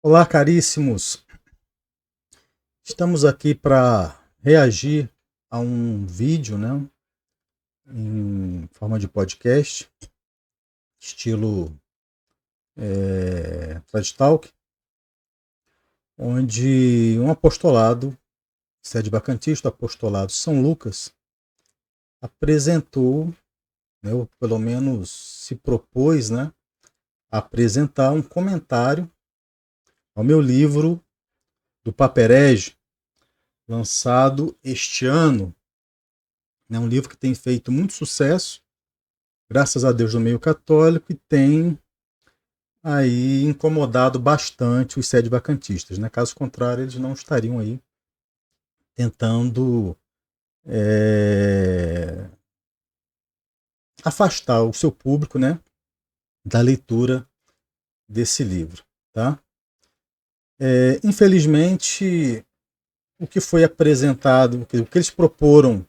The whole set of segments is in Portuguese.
Olá, caríssimos. Estamos aqui para reagir a um vídeo, né, em forma de podcast, estilo TED Talk, onde um apostolado, sede vacantista, apostolado São Lucas, apresentou, né, ou pelo menos se propôs, né, a apresentar um comentário ao meu livro do Paperege, lançado este ano. É um livro que tem feito muito sucesso, graças a Deus, no meio católico, e tem aí incomodado bastante os sede-vacantistas, né? Caso contrário, eles não estariam aí tentando afastar o seu público, né, da leitura desse livro, tá? Infelizmente, o que foi apresentado, o que eles proporam,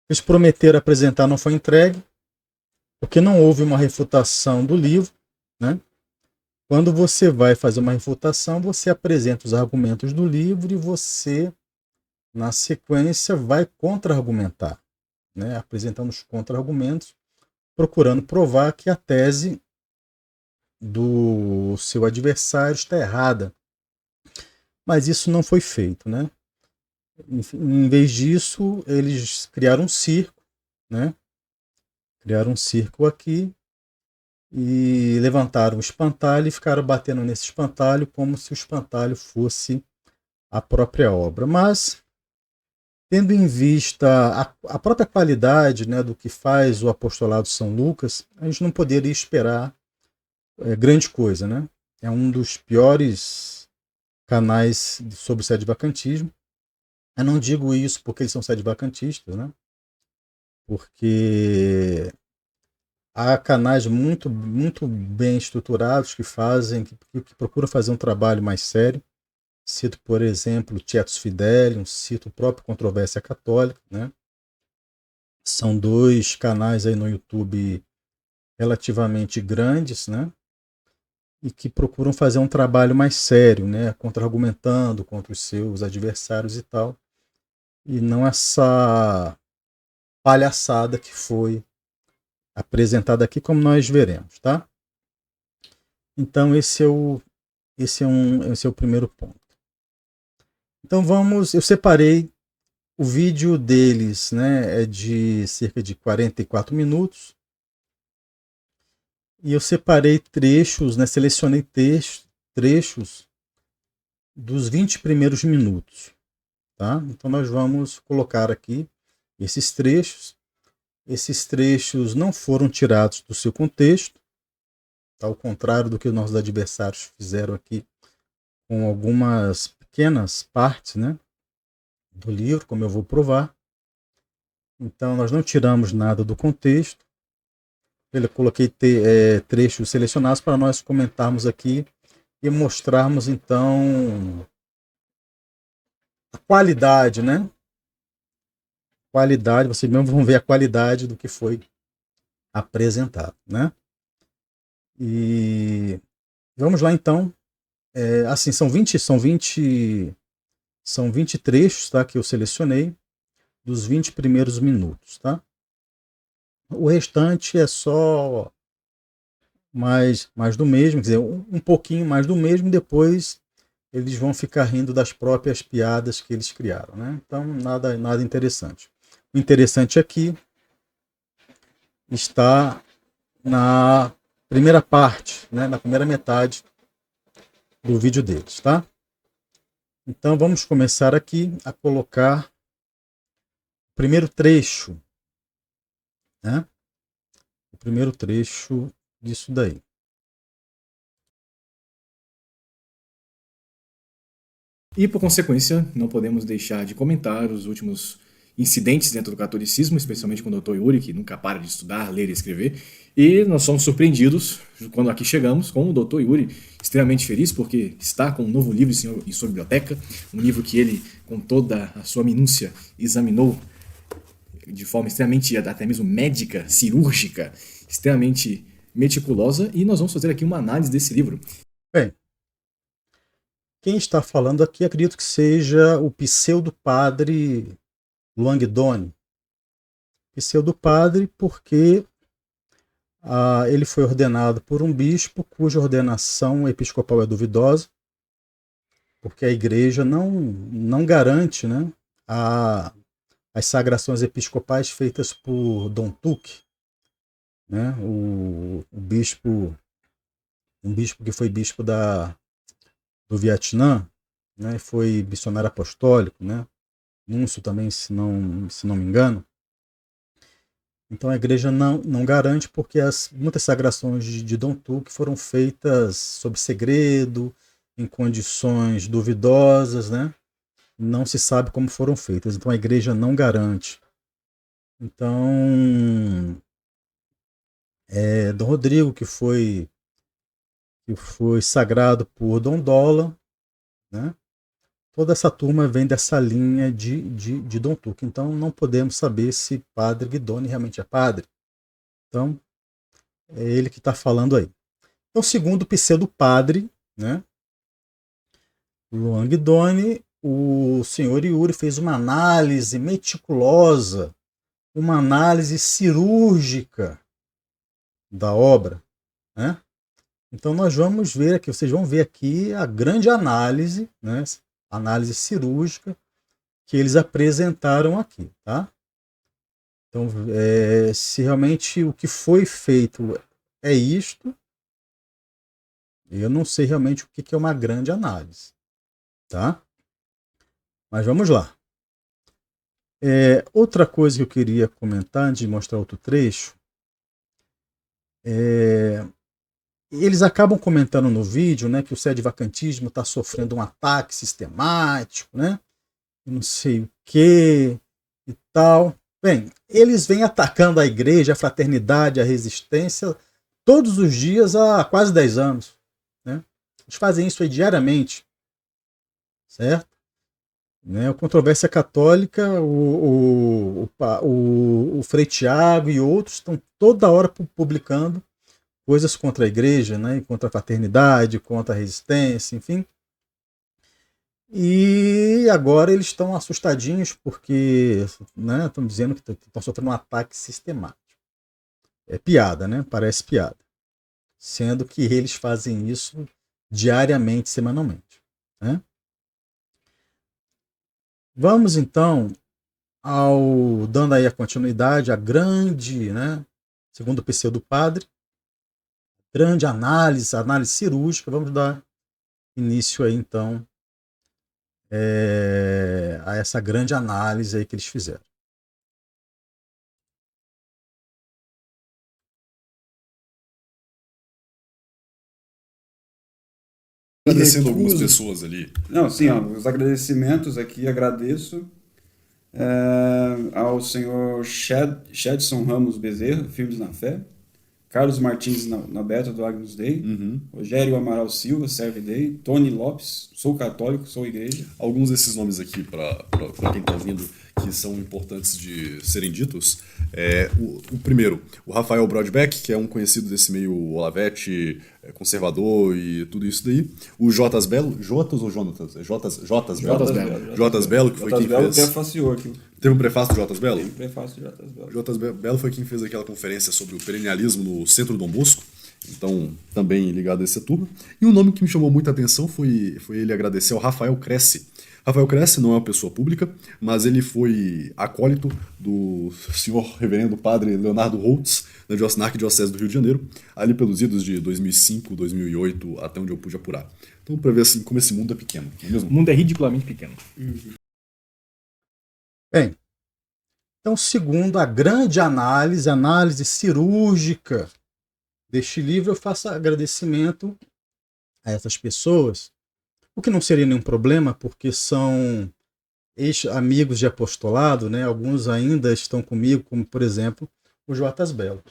eles prometeram apresentar, não foi entregue, porque não houve uma refutação do livro, né? Quando você vai fazer uma refutação, você apresenta os argumentos do livro e você, na sequência, vai contra-argumentar, né? Apresentando os contra-argumentos, procurando provar que a tese do seu adversário está errada. Mas isso não foi feito, né? Em vez disso, eles criaram um circo, né? Criaram um circo aqui e levantaram o espantalho e ficaram batendo nesse espantalho como se o espantalho fosse a própria obra. Mas, tendo em vista a própria qualidade, né, do que faz o apostolado São Lucas, a gente não poderia esperar grande coisa, né? É um dos piores canais sobre o sede-vacantismo. Eu não digo isso porque eles são sede-vacantistas, né? Porque há canais muito bem estruturados que fazem, que procuram fazer um trabalho mais sério. Cito, por exemplo, Tietos Fidelium, cito o próprio Controvérsia Católica, né? São dois canais aí no YouTube relativamente grandes, né? E que procuram fazer um trabalho mais sério, né? Contra-argumentando contra os seus adversários e tal. E não essa palhaçada que foi apresentada aqui, como nós veremos, tá? Então esse é o primeiro ponto. Então eu separei o vídeo deles, né, é de cerca de 44 minutos. E eu separei trechos, né, selecionei trechos dos 20 primeiros minutos, tá? Então nós vamos colocar aqui esses trechos. Esses trechos não foram tirados do seu contexto, tá? Ao contrário do que os nossos adversários fizeram aqui com algumas pequenas partes, né, do livro, como eu vou provar. Então nós não tiramos nada do contexto. Eu coloquei trechos selecionados para nós comentarmos aqui e mostrarmos então a qualidade, né? Qualidade, vocês mesmo vão ver a qualidade do que foi apresentado, né? E vamos lá então. Assim, são 20 trechos, tá, que eu selecionei dos 20 primeiros minutos, tá? O restante é só mais do mesmo, quer dizer, um pouquinho mais do mesmo, depois eles vão ficar rindo das próprias piadas que eles criaram, né? Então, nada interessante. O interessante aqui está na primeira parte, né? Na primeira metade do vídeo deles, tá? Então, vamos começar aqui a colocar o primeiro trecho, né? O primeiro trecho disso daí. E, por consequência, não podemos deixar de comentar os últimos incidentes dentro do catolicismo, especialmente com o Dr. Yuri, que nunca para de estudar, ler e escrever. E nós somos surpreendidos, quando aqui chegamos, com o Dr. Yuri extremamente feliz, porque está com um novo livro em sua biblioteca, um livro que ele, com toda a sua minúcia, examinou de forma extremamente, até mesmo médica, cirúrgica, extremamente meticulosa, e nós vamos fazer aqui uma análise desse livro. Bem, quem está falando aqui, acredito que seja o pseudo-padre Luangdoni. Pseudo-padre porque ele foi ordenado por um bispo cuja ordenação episcopal é duvidosa, porque a igreja não garante, né, as sagrações episcopais feitas por Dom Tuque, né, o bispo, um bispo que foi bispo do Vietnã, né, foi missionário apostólico, né, núncio também, se não me engano. Então a igreja não garante porque muitas sagrações de Dom Tuque foram feitas sob segredo, em condições duvidosas, né? Não se sabe como foram feitas. Então a igreja não garante. Então, Dom Rodrigo, que foi sagrado por Dom Dola, né? Toda essa turma vem dessa linha de Dom Tuque. Então não podemos saber se Padre Guidoni realmente é padre. Então, é ele que está falando aí. Então, segundo o pseudo-padre, né, Luang Doni, o senhor Yuri fez uma análise meticulosa, uma análise cirúrgica da obra, né? Então nós vamos ver aqui, vocês vão ver aqui a grande análise, né, análise cirúrgica que eles apresentaram aqui, tá? Então, se realmente o que foi feito é isto, eu não sei realmente o que é uma grande análise, tá? Mas vamos lá. Outra coisa que eu queria comentar, antes de mostrar outro trecho, eles acabam comentando no vídeo, né, que o sede-vacantismo está sofrendo um ataque sistemático, né, não sei o que e tal. Bem, eles vêm atacando a igreja, a fraternidade, a resistência, todos os dias há quase 10 anos. Né? Eles fazem isso aí diariamente, certo? Né? A controvérsia católica, o Frei Tiago e outros estão toda hora publicando coisas contra a igreja, né? Contra a fraternidade, contra a resistência, enfim. E agora eles estão assustadinhos porque, né, estão dizendo que estão sofrendo um ataque sistemático. É piada, né? Parece piada. Sendo que eles fazem isso diariamente, semanalmente. Né? Vamos então dando aí a continuidade, a grande, né, segundo o pseudo-padre, grande análise cirúrgica. Vamos dar início aí então a essa grande análise aí que eles fizeram. Agradecendo algumas pessoas ali. Não, sim, ó, os agradecimentos aqui, agradeço ao senhor Shedson Ramos Bezerra, Firmes na Fé, Carlos Martins Nabeto, do Agnus Dei, Rogério Amaral Silva, Serve Dei, Tony Lopes, sou católico, sou igreja. Alguns desses nomes aqui, para quem está ouvindo, que são importantes de serem ditos. O primeiro, o Rafael Brodbeck, que é um conhecido desse meio Olavete, conservador e tudo isso daí. O Jotas Belo, Jotas ou Jonatas? Jotas Belo. Jotas Belo, que foi quem fez... prefaciou aqui. Teve um prefácio do Jotas Belo? Tem um prefácio de Jotas Belo. Jotas Belo foi quem fez aquela conferência sobre o perennialismo no Centro Dom Bosco, então também ligado a esse turno. E um nome que me chamou muita atenção foi ele agradecer ao Rafael Cresce. Rafael Cresce não é uma pessoa pública, mas ele foi acólito do senhor reverendo padre Leonardo Holtz, na Arquidiocese do Rio de Janeiro, ali pelos idos de 2005, 2008, até onde eu pude apurar. Então, para ver assim como esse mundo é pequeno, não é mesmo? O mundo é ridiculamente pequeno. Bem, então, segundo a grande análise cirúrgica deste livro, eu faço agradecimento a essas pessoas, o que não seria nenhum problema, porque são ex-amigos de apostolado, né? Alguns ainda estão comigo, como, por exemplo, o Jotas Belo.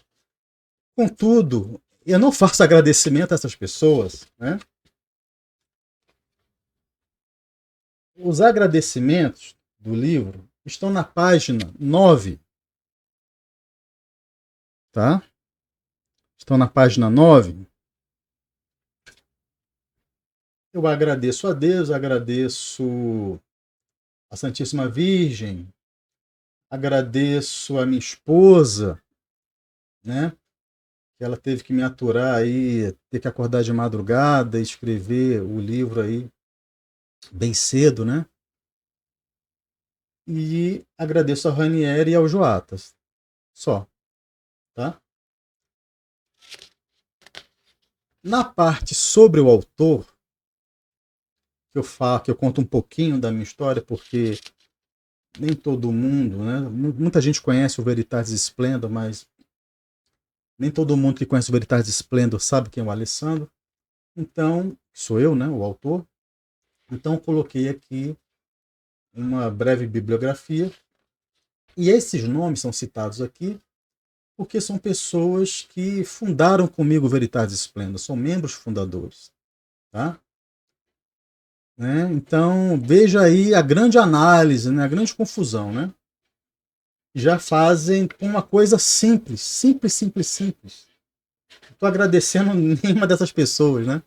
Contudo, eu não faço agradecimento a essas pessoas, né? Os agradecimentos do livro estão na página 9. Tá? Estão na página 9. Eu agradeço a Deus, agradeço a Santíssima Virgem, agradeço a minha esposa, né? Que ela teve que me aturar aí, ter que acordar de madrugada, escrever o livro aí bem cedo, né? E agradeço a Ranieri e ao Joatas. Só, tá? Na parte sobre o autor, que eu conto um pouquinho da minha história, porque nem todo mundo, né? Muita gente conhece o Veritatis Splendor, mas nem todo mundo que conhece o Veritatis Splendor sabe quem é o Alessandro. Então, sou eu, né, o autor. Então, coloquei aqui uma breve bibliografia. E esses nomes são citados aqui porque são pessoas que fundaram comigo o Veritatis Splendor, são membros fundadores. Tá? Né? Então, veja aí a grande análise, né? A grande confusão. Né? Já fazem uma coisa simples, simples. Estou agradecendo nenhuma dessas pessoas. Né?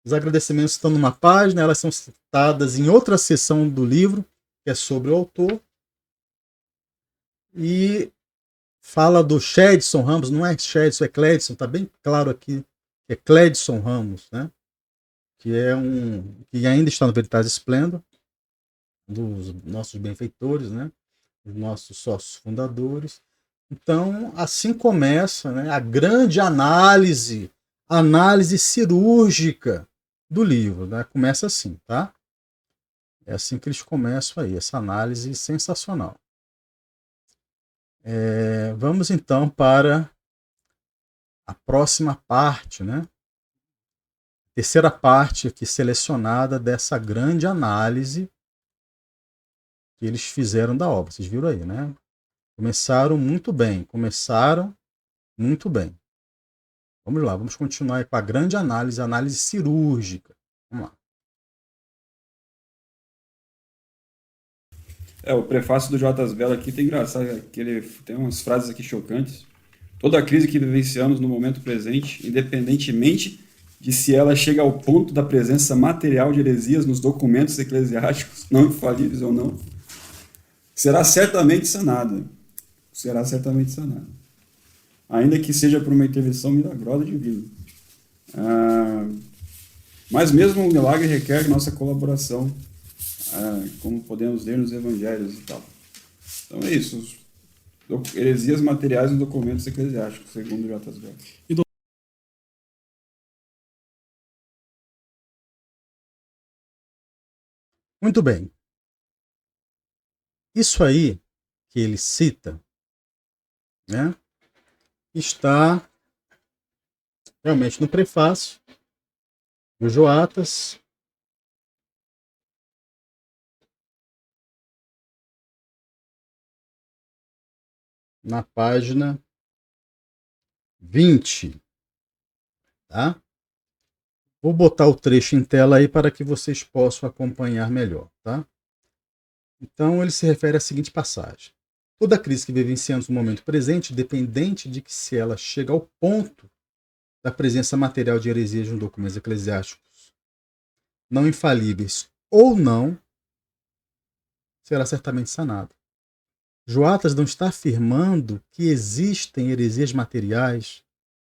Os agradecimentos estão numa página, elas são citadas em outra seção do livro, que é sobre o autor. E fala do Cledson Ramos, não é Cledson, é Cledson, está bem claro aqui, que é Cledson Ramos, né? Que ainda está no Veritatis Splendor, dos nossos benfeitores, né? Os nossos sócios fundadores. Então, assim começa, né, a grande análise cirúrgica do livro, né? Começa assim, tá? É assim que eles começam aí, essa análise sensacional. Vamos então para a próxima parte, né? Terceira parte aqui selecionada dessa grande análise que eles fizeram da obra. Vocês viram aí, né? Começaram muito bem. Vamos lá, vamos continuar aí com a grande análise cirúrgica. Vamos lá. O prefácio do Jotas Belo aqui tem engraçado, que ele tem umas frases aqui chocantes. Toda a crise que vivenciamos no momento presente, independentemente de se ela chega ao ponto da presença material de heresias nos documentos eclesiásticos, não infalíveis ou não, será certamente sanada. Ainda que seja por uma intervenção milagrosa divina. Mas mesmo o milagre requer nossa colaboração, como podemos ler nos evangelhos e tal. Então é isso. Heresias materiais nos documentos eclesiásticos, segundo Jotas Belo. Muito bem. Isso aí que ele cita, né, está realmente no prefácio do Joatas. Na página 20. Tá? Vou botar o trecho em tela aí para que vocês possam acompanhar melhor. Tá? Então, ele se refere à seguinte passagem. Toda crise que vivenciamos no momento presente, dependente de que se ela chega ao ponto da presença material de heresias nos documentos eclesiásticos não infalíveis ou não, será certamente sanada. Joatas não está afirmando que existem heresias materiais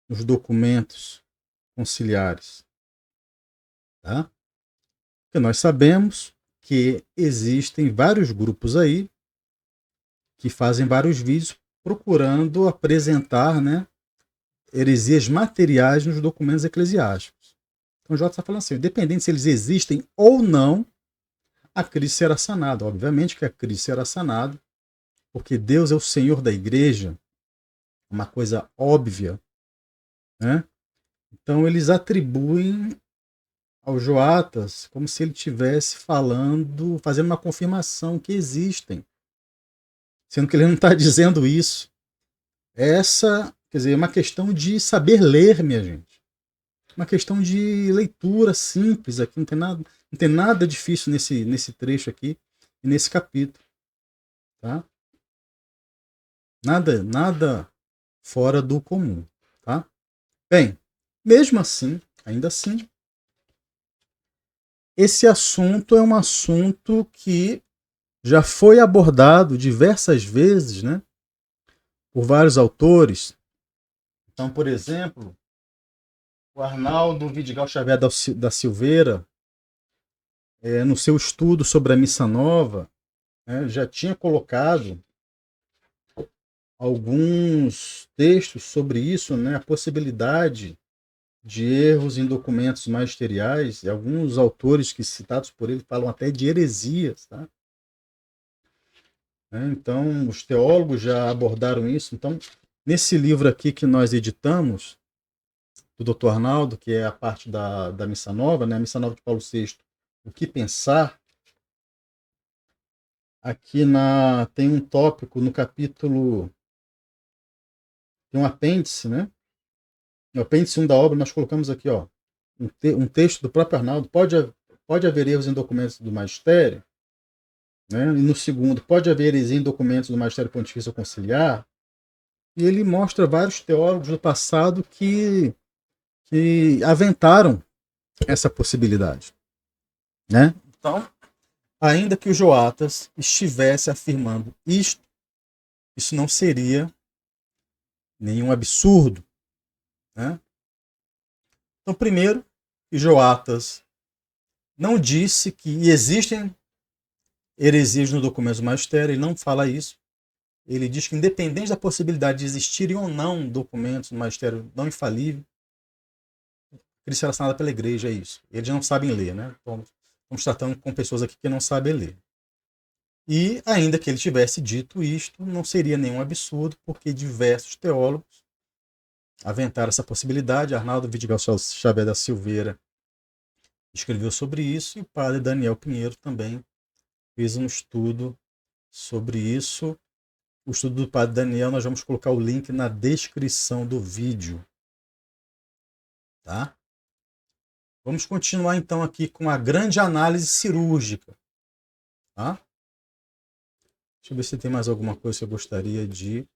nos documentos conciliares. Tá? Porque nós sabemos que existem vários grupos aí que fazem vários vídeos procurando apresentar, né, heresias materiais nos documentos eclesiásticos. Então, o Joatas está falando assim, independente se eles existem ou não, a crise será sanada. Obviamente que a crise será sanada, porque Deus é o Senhor da igreja, uma coisa óbvia, né? Então eles atribuem ao Joatas como se ele estivesse falando, fazendo uma confirmação que existem, sendo que ele não está dizendo isso. Essa, quer dizer, é uma questão de saber ler, minha gente. Uma questão de leitura simples aqui, não tem nada difícil nesse trecho aqui e nesse capítulo, tá? Nada fora do comum, tá? Bem, mesmo assim, ainda assim, esse assunto é um assunto que já foi abordado diversas vezes, né, por vários autores. Então, por exemplo, o Arnaldo Vidigal Xavier da Silveira, no seu estudo sobre a Missa Nova, já tinha colocado alguns textos sobre isso, né, a possibilidade de erros em documentos magisteriais, e alguns autores que citados por ele falam até de heresias, tá? Então, os teólogos já abordaram isso. Então, nesse livro aqui que nós editamos, do Dr. Arnaldo, que é a parte da Missa Nova, né, a Missa Nova de Paulo VI, O que Pensar, aqui tem um tópico no capítulo, tem um apêndice, né? No apêndice 1 da obra, nós colocamos aqui, ó, um texto do próprio Arnaldo. Pode haver erros em documentos do magistério, né? E no segundo, pode haver erros em documentos do magistério pontifício ou conciliar. E ele mostra vários teólogos do passado que aventaram essa possibilidade, né? Então, ainda que o Joatas estivesse afirmando isto, isso não seria nenhum absurdo, né? Então, primeiro, que Joatas não disse que existem heresias no documento do magistério, ele não fala isso. Ele diz que, independente da possibilidade de existirem ou não documentos do magistério não infalível, ele será assinado pela igreja, é isso. Eles não sabem ler, né? Então, estamos tratando com pessoas aqui que não sabem ler. E, ainda que ele tivesse dito isto, não seria nenhum absurdo, porque diversos teólogos aventaram essa possibilidade. Arnaldo Vidigal Xavier da Silveira escreveu sobre isso, e o padre Daniel Pinheiro também fez um estudo sobre isso. O estudo do padre Daniel, nós vamos colocar o link na descrição do vídeo. Tá? Vamos continuar então aqui com a grande análise cirúrgica. Tá? Deixa eu ver se tem mais alguma coisa que eu gostaria de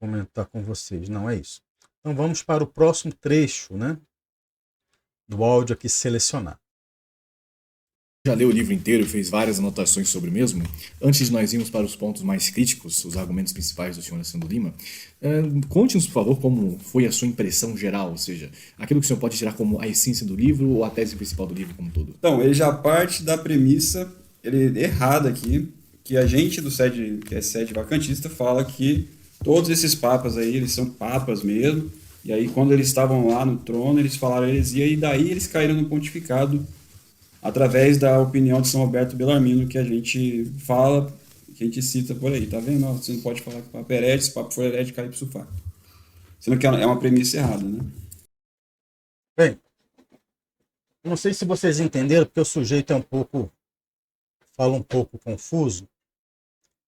comentar com vocês. Não, é isso. Então vamos para o próximo trecho, né, do áudio aqui selecionado. Já leu o livro inteiro e fez várias anotações sobre o mesmo. Antes de nós irmos para os pontos mais críticos, os argumentos principais do Sr. Alessandro Lima, conte-nos, por favor, como foi a sua impressão geral, ou seja, aquilo que o senhor pode tirar como a essência do livro ou a tese principal do livro como um todo. Então, ele já parte da premissa, errada aqui, que a gente que é sede vacantista, fala que todos esses papas aí, eles são papas mesmo, e aí quando eles estavam lá no trono, eles falaram heresia, e daí eles caíram no pontificado, através da opinião de São Roberto Bellarmino, que a gente fala, que a gente cita por aí, tá vendo? Você não pode falar que o Papa é herege, se o Papa for herege, cai ipso facto. Sendo que é uma premissa errada, né? Bem, não sei se vocês entenderam, porque o sujeito fala um pouco confuso,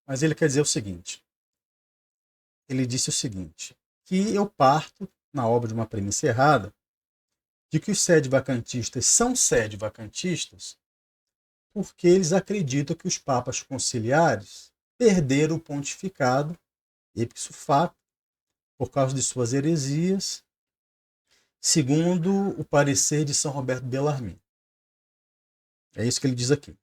mas ele quer dizer o seguinte. Ele disse o seguinte, que eu parto, na obra de uma premissa errada, de que os sede-vacantistas são sede-vacantistas porque eles acreditam que os papas conciliares perderam o pontificado, ipso facto, por causa de suas heresias, segundo o parecer de São Roberto Bellarmino. É isso que ele diz aqui.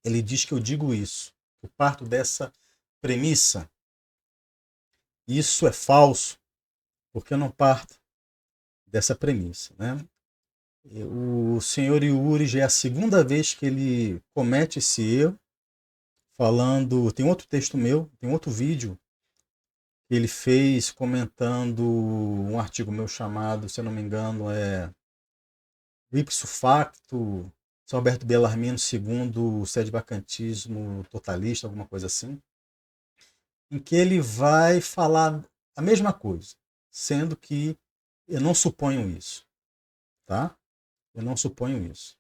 Ele diz que eu digo isso, eu parto dessa premissa. Isso é falso, porque eu não parto dessa premissa, né? O senhor Yuri já é a segunda vez que ele comete esse erro, falando, tem outro texto meu, tem outro vídeo que ele fez comentando um artigo meu chamado, se eu não me engano, ipso facto, São Roberto Bellarmino segundo o sede-vacantismo totalista, alguma coisa assim, em que ele vai falar a mesma coisa, sendo que eu não suponho isso, tá? Eu não suponho isso.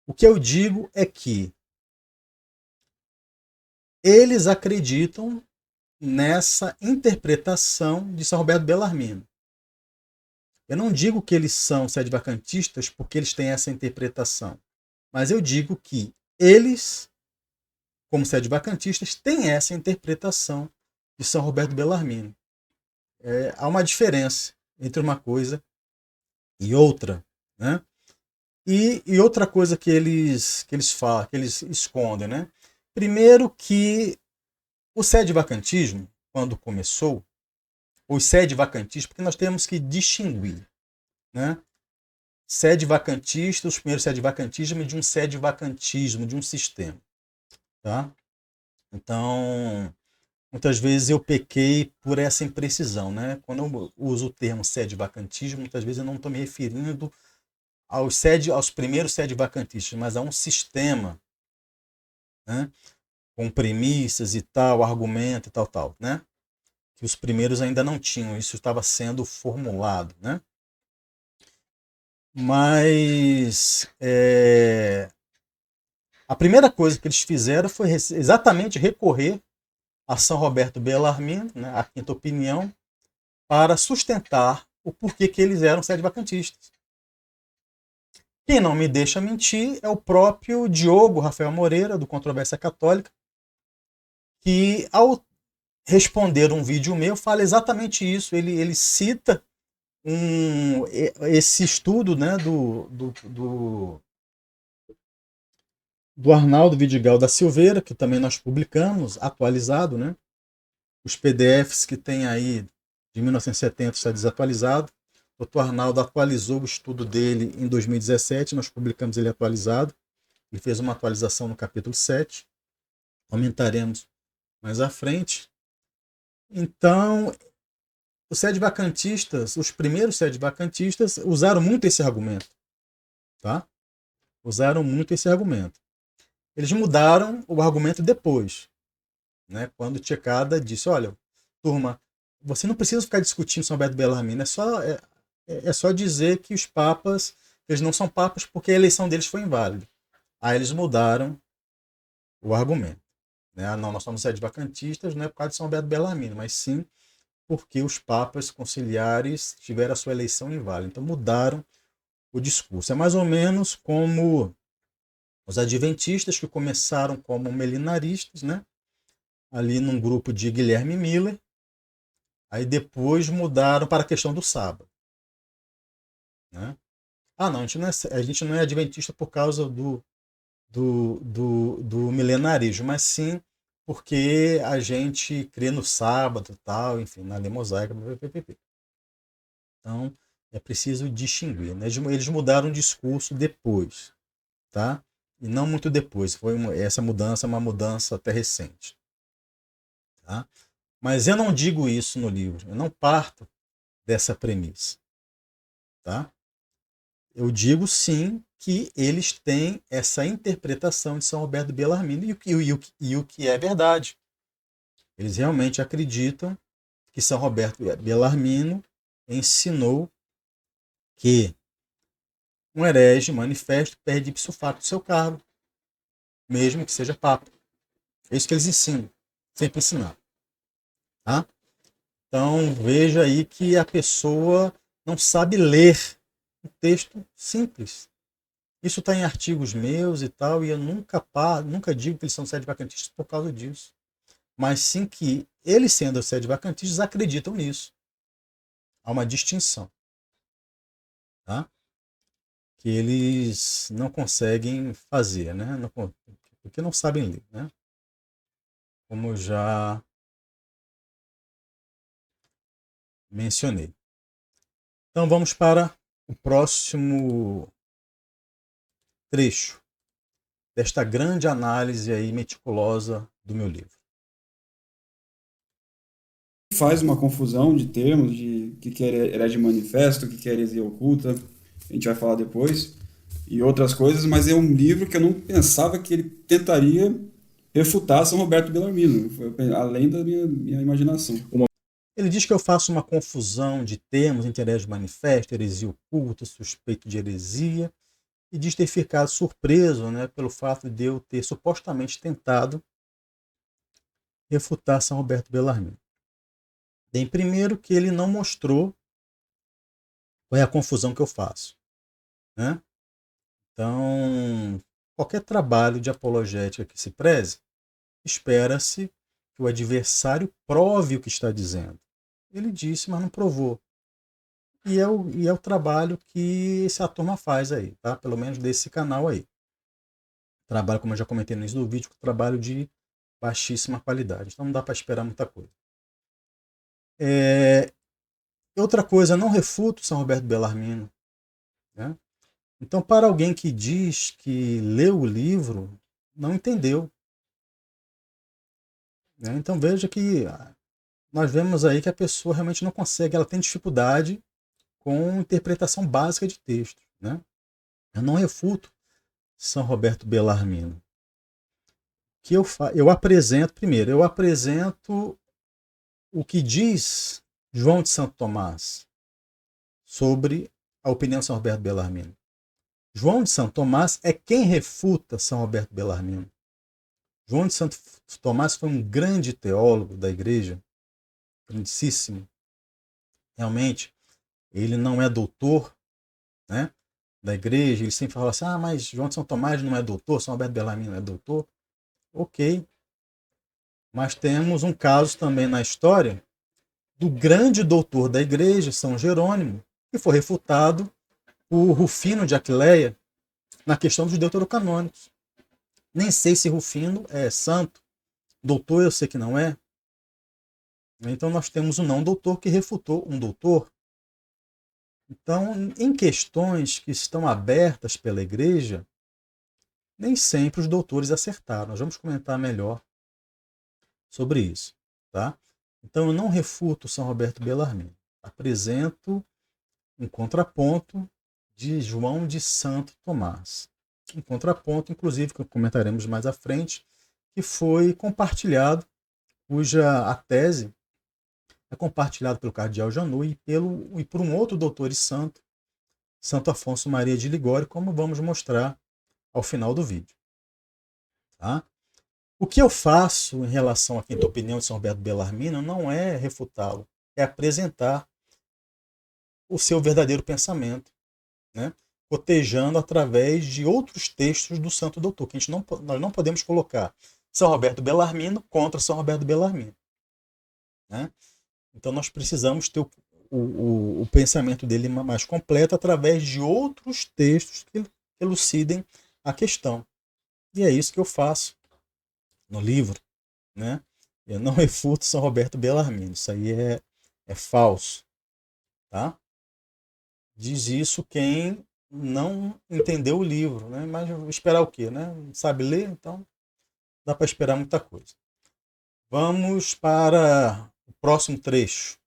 O que eu digo é que eles acreditam nessa interpretação de São Roberto Bellarmino. Eu não digo que eles são sede-vacantistas porque eles têm essa interpretação, mas eu digo que eles, como sede-vacantistas, têm essa interpretação de São Roberto Bellarmino. Há uma diferença entre uma coisa e outra, né? E outra coisa que eles falam, que eles escondem, né? Primeiro que o sede-vacantismo, quando começou, os sede-vacantistas, porque nós temos que distinguir, né? Sede-vacantista, os primeiros sede-vacantismo de um sede-vacantismo, de um sistema, tá? Então, muitas vezes eu pequei por essa imprecisão, né? Quando eu uso o termo sede-vacantismo, muitas vezes eu não estou me referindo aos primeiros sede-vacantistas, mas a um sistema, né? Com premissas e tal, argumento e tal, né? Que os primeiros ainda não tinham, isso estava sendo formulado, né? Mas a primeira coisa que eles fizeram foi exatamente recorrer a São Roberto Bellarmino, né, a quinta opinião, para sustentar o porquê que eles eram sede-vacantistas. Quem não me deixa mentir é o próprio Diogo Rafael Moreira, do Controvérsia Católica, que ao responder um vídeo meu fala exatamente isso. Ele cita esse estudo, né, do Arnaldo Vidigal da Silveira, que também nós publicamos, atualizado, né? Os PDFs que tem aí de 1970 está desatualizado. O Dr. Arnaldo atualizou o estudo dele em 2017, nós publicamos ele atualizado. Ele fez uma atualização no capítulo 7. Aumentaremos mais à frente. Então, os sede-vacantistas, os primeiros sede-vacantistas, usaram muito esse argumento. Tá? Usaram muito esse argumento. Eles mudaram o argumento depois, né? Quando Tchekada disse, olha, turma, você não precisa ficar discutindo São Roberto Bellarmino, é só dizer que os papas, eles não são papas porque a eleição deles foi inválida. Aí eles mudaram o argumento. Né? Não, nós somos sede-vacantistas, não é por causa de São Roberto Bellarmino, mas sim porque os papas conciliares tiveram a sua eleição inválida. Então mudaram o discurso. É mais ou menos como os adventistas, que começaram como milenaristas, né? Ali num grupo de Guilherme Miller, aí depois mudaram para a questão do sábado. Né? Ah, não, a gente não é adventista por causa do milenarismo, mas sim porque a gente crê no sábado, tal, enfim, na lei mosaica, ppp. Então, é preciso distinguir. Né? Eles mudaram o discurso depois, tá? E não muito depois. Essa mudança é uma mudança até recente. Tá? Mas eu não digo isso no livro. Eu não parto dessa premissa. Tá? Eu digo sim que eles têm essa interpretação de São Roberto Bellarmino e o que é verdade. Eles realmente acreditam que São Roberto Bellarmino ensinou que um herege manifesto perde ipso facto seu cargo, mesmo que seja papa. É isso que eles ensinam, sempre ensinaram. Tá? Então veja aí que a pessoa não sabe ler um texto simples. Isso está em artigos meus e tal, e eu nunca digo que eles são sede-vacantistas por causa disso. Mas sim que eles, sendo sede-vacantistas, acreditam nisso. Há uma distinção. Tá? Que eles não conseguem fazer, né? Porque não sabem ler. Né? Como eu já mencionei. Então vamos para o próximo trecho desta grande análise aí meticulosa do meu livro. Faz uma confusão de termos, de o que é herege manifesto, o que é heresia oculta, a gente vai falar depois, e outras coisas, mas é um livro que eu não pensava que ele tentaria refutar São Roberto Bellarmino, foi além da minha imaginação. Ele diz que eu faço uma confusão de termos entre herege manifesto, heresia oculta, suspeito de heresia, e diz ter ficado surpreso, né, pelo fato de eu ter supostamente tentado refutar São Roberto Bellarmino. Bem, primeiro que ele não mostrou qual é a confusão que eu faço. Né? Então, qualquer trabalho de apologética que se preze, espera-se que o adversário prove o que está dizendo. Ele disse, mas não provou. e é o trabalho que essa turma faz aí, tá? Pelo menos desse canal aí. Trabalho, como eu já comentei no início do vídeo, trabalho de baixíssima qualidade. Então não dá para esperar muita coisa. Outra coisa, não refuto São Roberto Bellarmino, né? Então, para alguém que diz que leu o livro, não entendeu, né? Então veja que nós vemos aí que a pessoa realmente não consegue, ela tem dificuldade com interpretação básica de texto, né? Eu não refuto São Roberto Bellarmino. Que eu apresento, primeiro, eu apresento o que diz João de Santo Tomás sobre a opinião de São Roberto Bellarmino. João de Santo Tomás é quem refuta São Roberto Bellarmino. João de Santo Tomás foi um grande teólogo da igreja, grandíssimo. Realmente, ele não é doutor, né, da igreja. Ele sempre fala assim, mas João de Santo Tomás não é doutor, São Roberto Bellarmino é doutor. Ok. Mas temos um caso também na história do grande doutor da igreja, São Jerônimo, que foi refutado por Rufino de Aquileia na questão dos deuterocanônicos. Nem sei se Rufino é santo, doutor eu sei que não é. Então nós temos um não doutor que refutou um doutor. Então, em questões que estão abertas pela igreja, nem sempre os doutores acertaram. Nós vamos comentar melhor sobre isso, tá? Então eu não refuto São Roberto Bellarmino. Apresento um contraponto de João de Santo Tomás. Um contraponto, inclusive, que comentaremos mais à frente, que foi compartilhado, cuja a tese é compartilhada pelo cardeal Janot e por um outro doutor e santo, Santo Afonso Maria de Ligório, como vamos mostrar ao final do vídeo. Tá? O que eu faço em relação à quinta opinião de São Roberto Bellarmino não é refutá-lo, é apresentar o seu verdadeiro pensamento, né? Cotejando através de outros textos do Santo Doutor, que nós não podemos colocar São Roberto Bellarmino contra São Roberto Bellarmino, né? Então nós precisamos ter o pensamento dele mais completo através de outros textos que elucidem a questão. E é isso que eu faço no livro, né? Eu não refuto São Roberto Bellarmino, isso aí é falso, tá? Diz isso quem não entendeu o livro, né? Mas esperar o quê, né? Não sabe ler, então dá para esperar muita coisa. Vamos para o próximo trecho.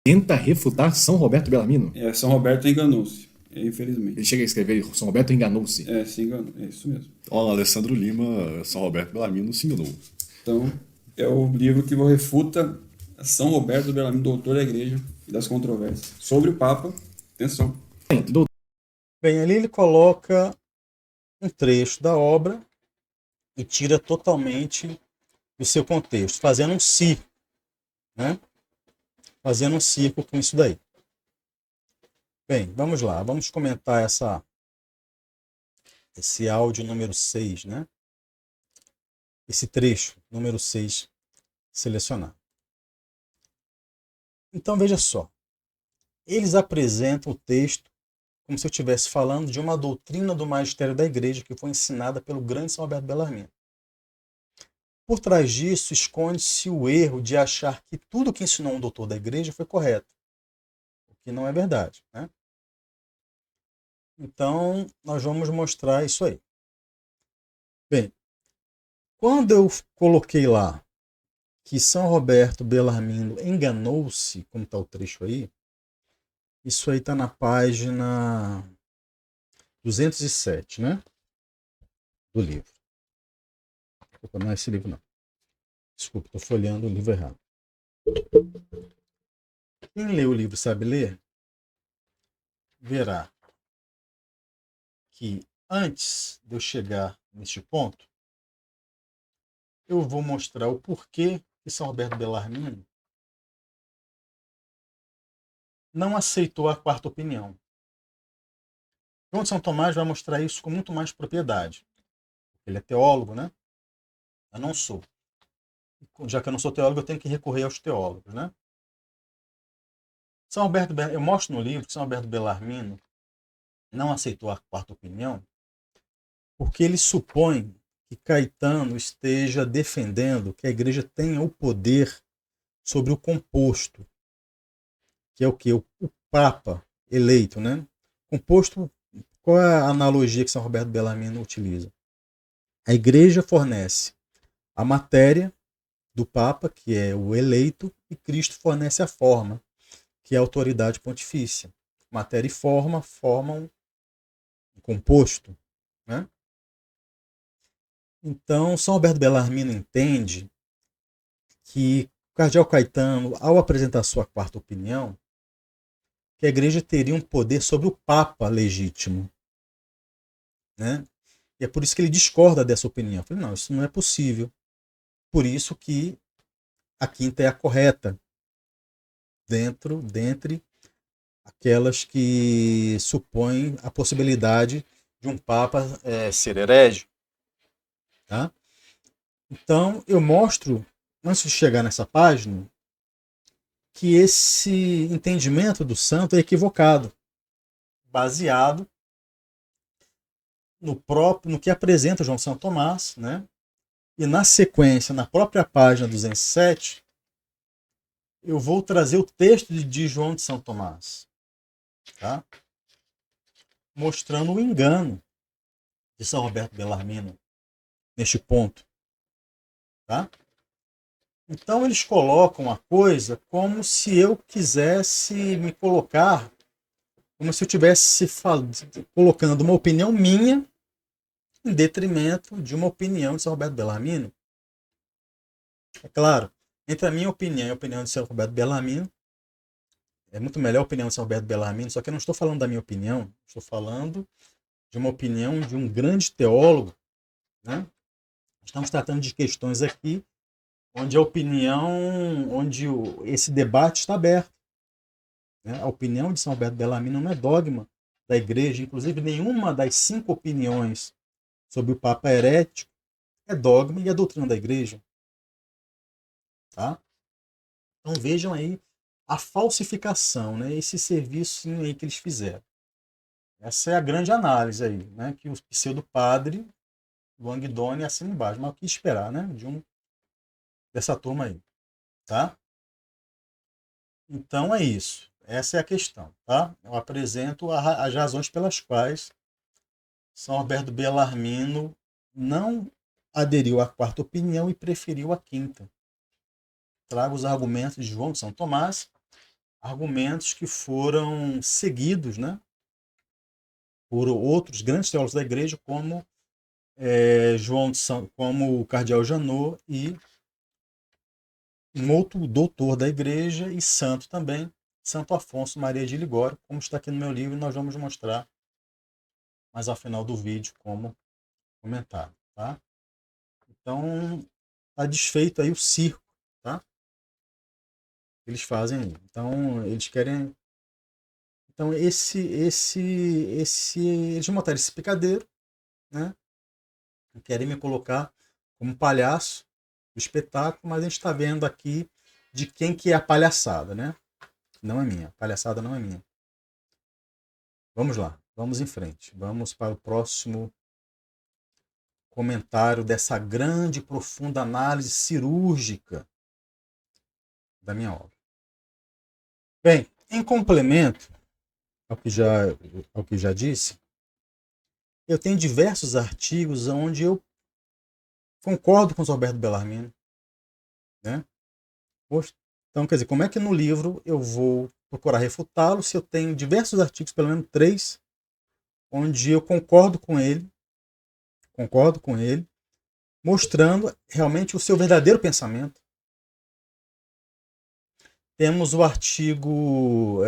Tenta refutar São Roberto Bellarmino. São Roberto enganou-se, infelizmente. Ele chega a escrever São Roberto enganou-se. Se enganou, é isso mesmo. Ó, Alessandro Lima, São Roberto Bellarmino se enganou. Então, é o livro que refuta São Roberto Bellarmino, doutor da igreja e das controvérsias. Sobre o Papa, atenção. Bem, ali ele coloca um trecho da obra e tira totalmente do seu contexto, fazendo um círculo, né? Fazendo um círculo com isso daí. Bem, vamos lá, vamos comentar esse áudio número 6, né? Esse trecho número 6 selecionado. Então veja só, eles apresentam o texto como se eu estivesse falando de uma doutrina do magistério da igreja que foi ensinada pelo grande São Roberto Bellarmino. Por trás disso, esconde-se o erro de achar que tudo que ensinou um doutor da igreja foi correto, o que não é verdade, né? Então, nós vamos mostrar isso aí. Bem, quando eu coloquei lá que São Roberto Bellarmino enganou-se, como está o trecho aí, isso aí está na página 207, né? Do livro. Desculpa, não é esse livro, não. Desculpa, estou folheando o livro errado. Quem lê o livro sabe ler, verá que antes de eu chegar neste ponto, eu vou mostrar o porquê que São Roberto Bellarmino não aceitou a quarta opinião. João de São Tomás vai mostrar isso com muito mais propriedade. Ele é teólogo, né? Eu não sou. Já que eu não sou teólogo, eu tenho que recorrer aos teólogos, né? Eu mostro no livro que São Alberto Bellarmino não aceitou a quarta opinião porque ele supõe que Caetano esteja defendendo que a igreja tenha o poder sobre o composto, que é o que? O Papa eleito, né? Composto, qual é a analogia que São Roberto Bellarmino utiliza? A igreja fornece a matéria do Papa, que é o eleito, e Cristo fornece a forma, que é a autoridade pontifícia. Matéria e forma formam um composto, né? Então, São Alberto Bellarmino entende que o cardeal Caetano, ao apresentar sua quarta opinião, que a igreja teria um poder sobre o Papa legítimo, né? E é por isso que ele discorda dessa opinião. Eu falei, não, isso não é possível. Por isso que a quinta é a correta, dentre aquelas que supõem a possibilidade de um Papa ser herege. Tá? Então, eu mostro, antes de chegar nessa página, que esse entendimento do santo é equivocado, baseado no que apresenta João Santo Tomás, né? E na sequência, na própria página 207, eu vou trazer o texto de João de São Tomás, tá? Mostrando o engano de São Roberto Bellarmino neste ponto. Tá? Então eles colocam a coisa como se eu quisesse me colocar, como se eu estivesse colocando uma opinião minha em detrimento de uma opinião de São Roberto Bellarmino. É claro, entre a minha opinião e a opinião de São Roberto Bellarmino, é muito melhor a opinião de São Roberto Bellarmino, só que eu não estou falando da minha opinião, estou falando de uma opinião de um grande teólogo, né? Estamos tratando de questões aqui onde a opinião, esse debate está aberto. Né? A opinião de São Roberto Bellarmino não é dogma da igreja, inclusive nenhuma das 5 opiniões sobre o Papa herético é dogma e é doutrina da igreja. Tá? Então vejam aí a falsificação, né? Esse serviço aí que eles fizeram. Essa é a grande análise aí, né? Que o pseudo-padre Wang Dong assina embaixo. Mas o que esperar, né? Dessa turma aí, tá? Então é isso. Essa é a questão, tá? Eu apresento as razões pelas quais São Roberto Bellarmino não aderiu à quarta opinião e preferiu a quinta. Trago os argumentos de João de São Tomás, argumentos que foram seguidos, né, por outros grandes teólogos da igreja, como como o cardeal Janot e um outro doutor da igreja e santo também, Santo Afonso Maria de Ligório, como está aqui no meu livro, e nós vamos mostrar mais ao final do vídeo como comentário, tá? Então, está desfeito aí o circo, tá? Eles fazem aí. Então, eles querem... Então, eles montaram esse picadeiro, né? Querem me colocar como palhaço do espetáculo, mas a gente está vendo aqui de quem que é a palhaçada, né? Não é minha. A palhaçada não é minha. Vamos lá. Vamos em frente. Vamos para o próximo comentário dessa grande e profunda análise cirúrgica da minha obra. Bem, em complemento ao que já disse, eu tenho diversos artigos onde eu concordo com o Roberto Bellarmino, né? Então, quer dizer, como é que no livro eu vou procurar refutá-lo se eu tenho diversos artigos, pelo menos 3, onde eu concordo com ele, mostrando realmente o seu verdadeiro pensamento. Temos o artigo,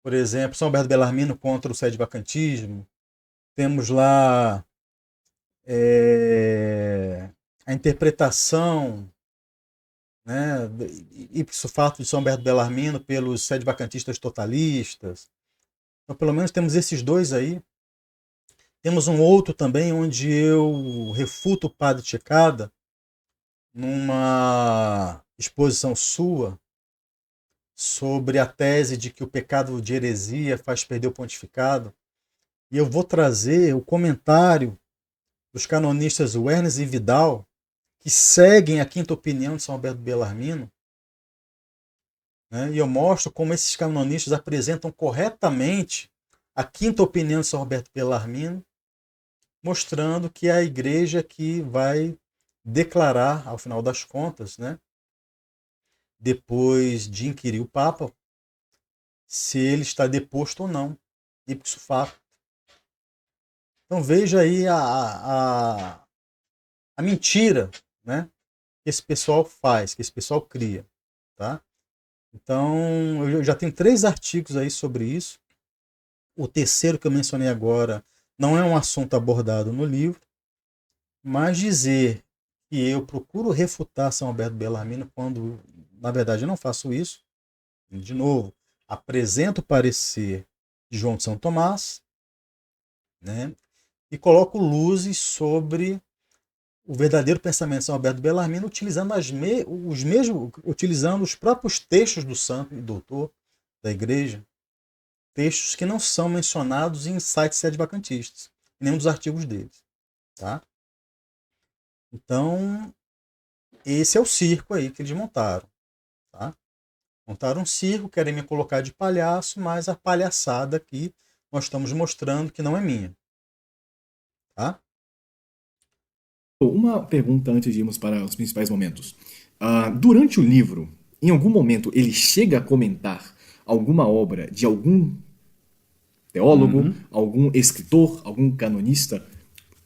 por exemplo, São Alberto Bellarmino contra o sede-vacantismo. Temos lá a interpretação, né, ipso facto de São Alberto Bellarmino pelos sede-vacantistas totalistas. Então, pelo menos temos esses 2 aí. Temos um outro também onde eu refuto o padre Tchekada numa exposição sua, sobre a tese de que o pecado de heresia faz perder o pontificado. E eu vou trazer o comentário dos canonistas Wernes e Vidal, que seguem a quinta opinião de São Alberto Bellarmino, né? E eu mostro como esses canonistas apresentam corretamente a quinta opinião de São Alberto Bellarmino, mostrando que é a igreja que vai declarar, ao final das contas, né, depois de inquirir o Papa, se ele está deposto ou não, ipso facto. Então veja aí a mentira, né, que esse pessoal faz, que esse pessoal cria. Tá? Então eu já tenho 3 artigos aí sobre isso. O terceiro que eu mencionei agora não é um assunto abordado no livro, mas dizer que eu procuro refutar São Alberto Bellarmino quando, na verdade, eu não faço isso. De novo, apresento o parecer de João de São Tomás, né, e coloco luzes sobre o verdadeiro pensamento de São Alberto Bellarmino, utilizando, utilizando os próprios textos do santo e doutor da igreja, textos que não são mencionados em sites sede-vacantistas, em nenhum dos artigos deles. Tá? Então, esse é o circo aí que eles montaram. Tá? Montaram um circo, querem me colocar de palhaço, mas a palhaçada aqui nós estamos mostrando que não é minha. Tá? Uma pergunta antes de irmos para os principais momentos. Durante o livro, em algum momento, ele chega a comentar alguma obra de algum teólogo, algum escritor, algum canonista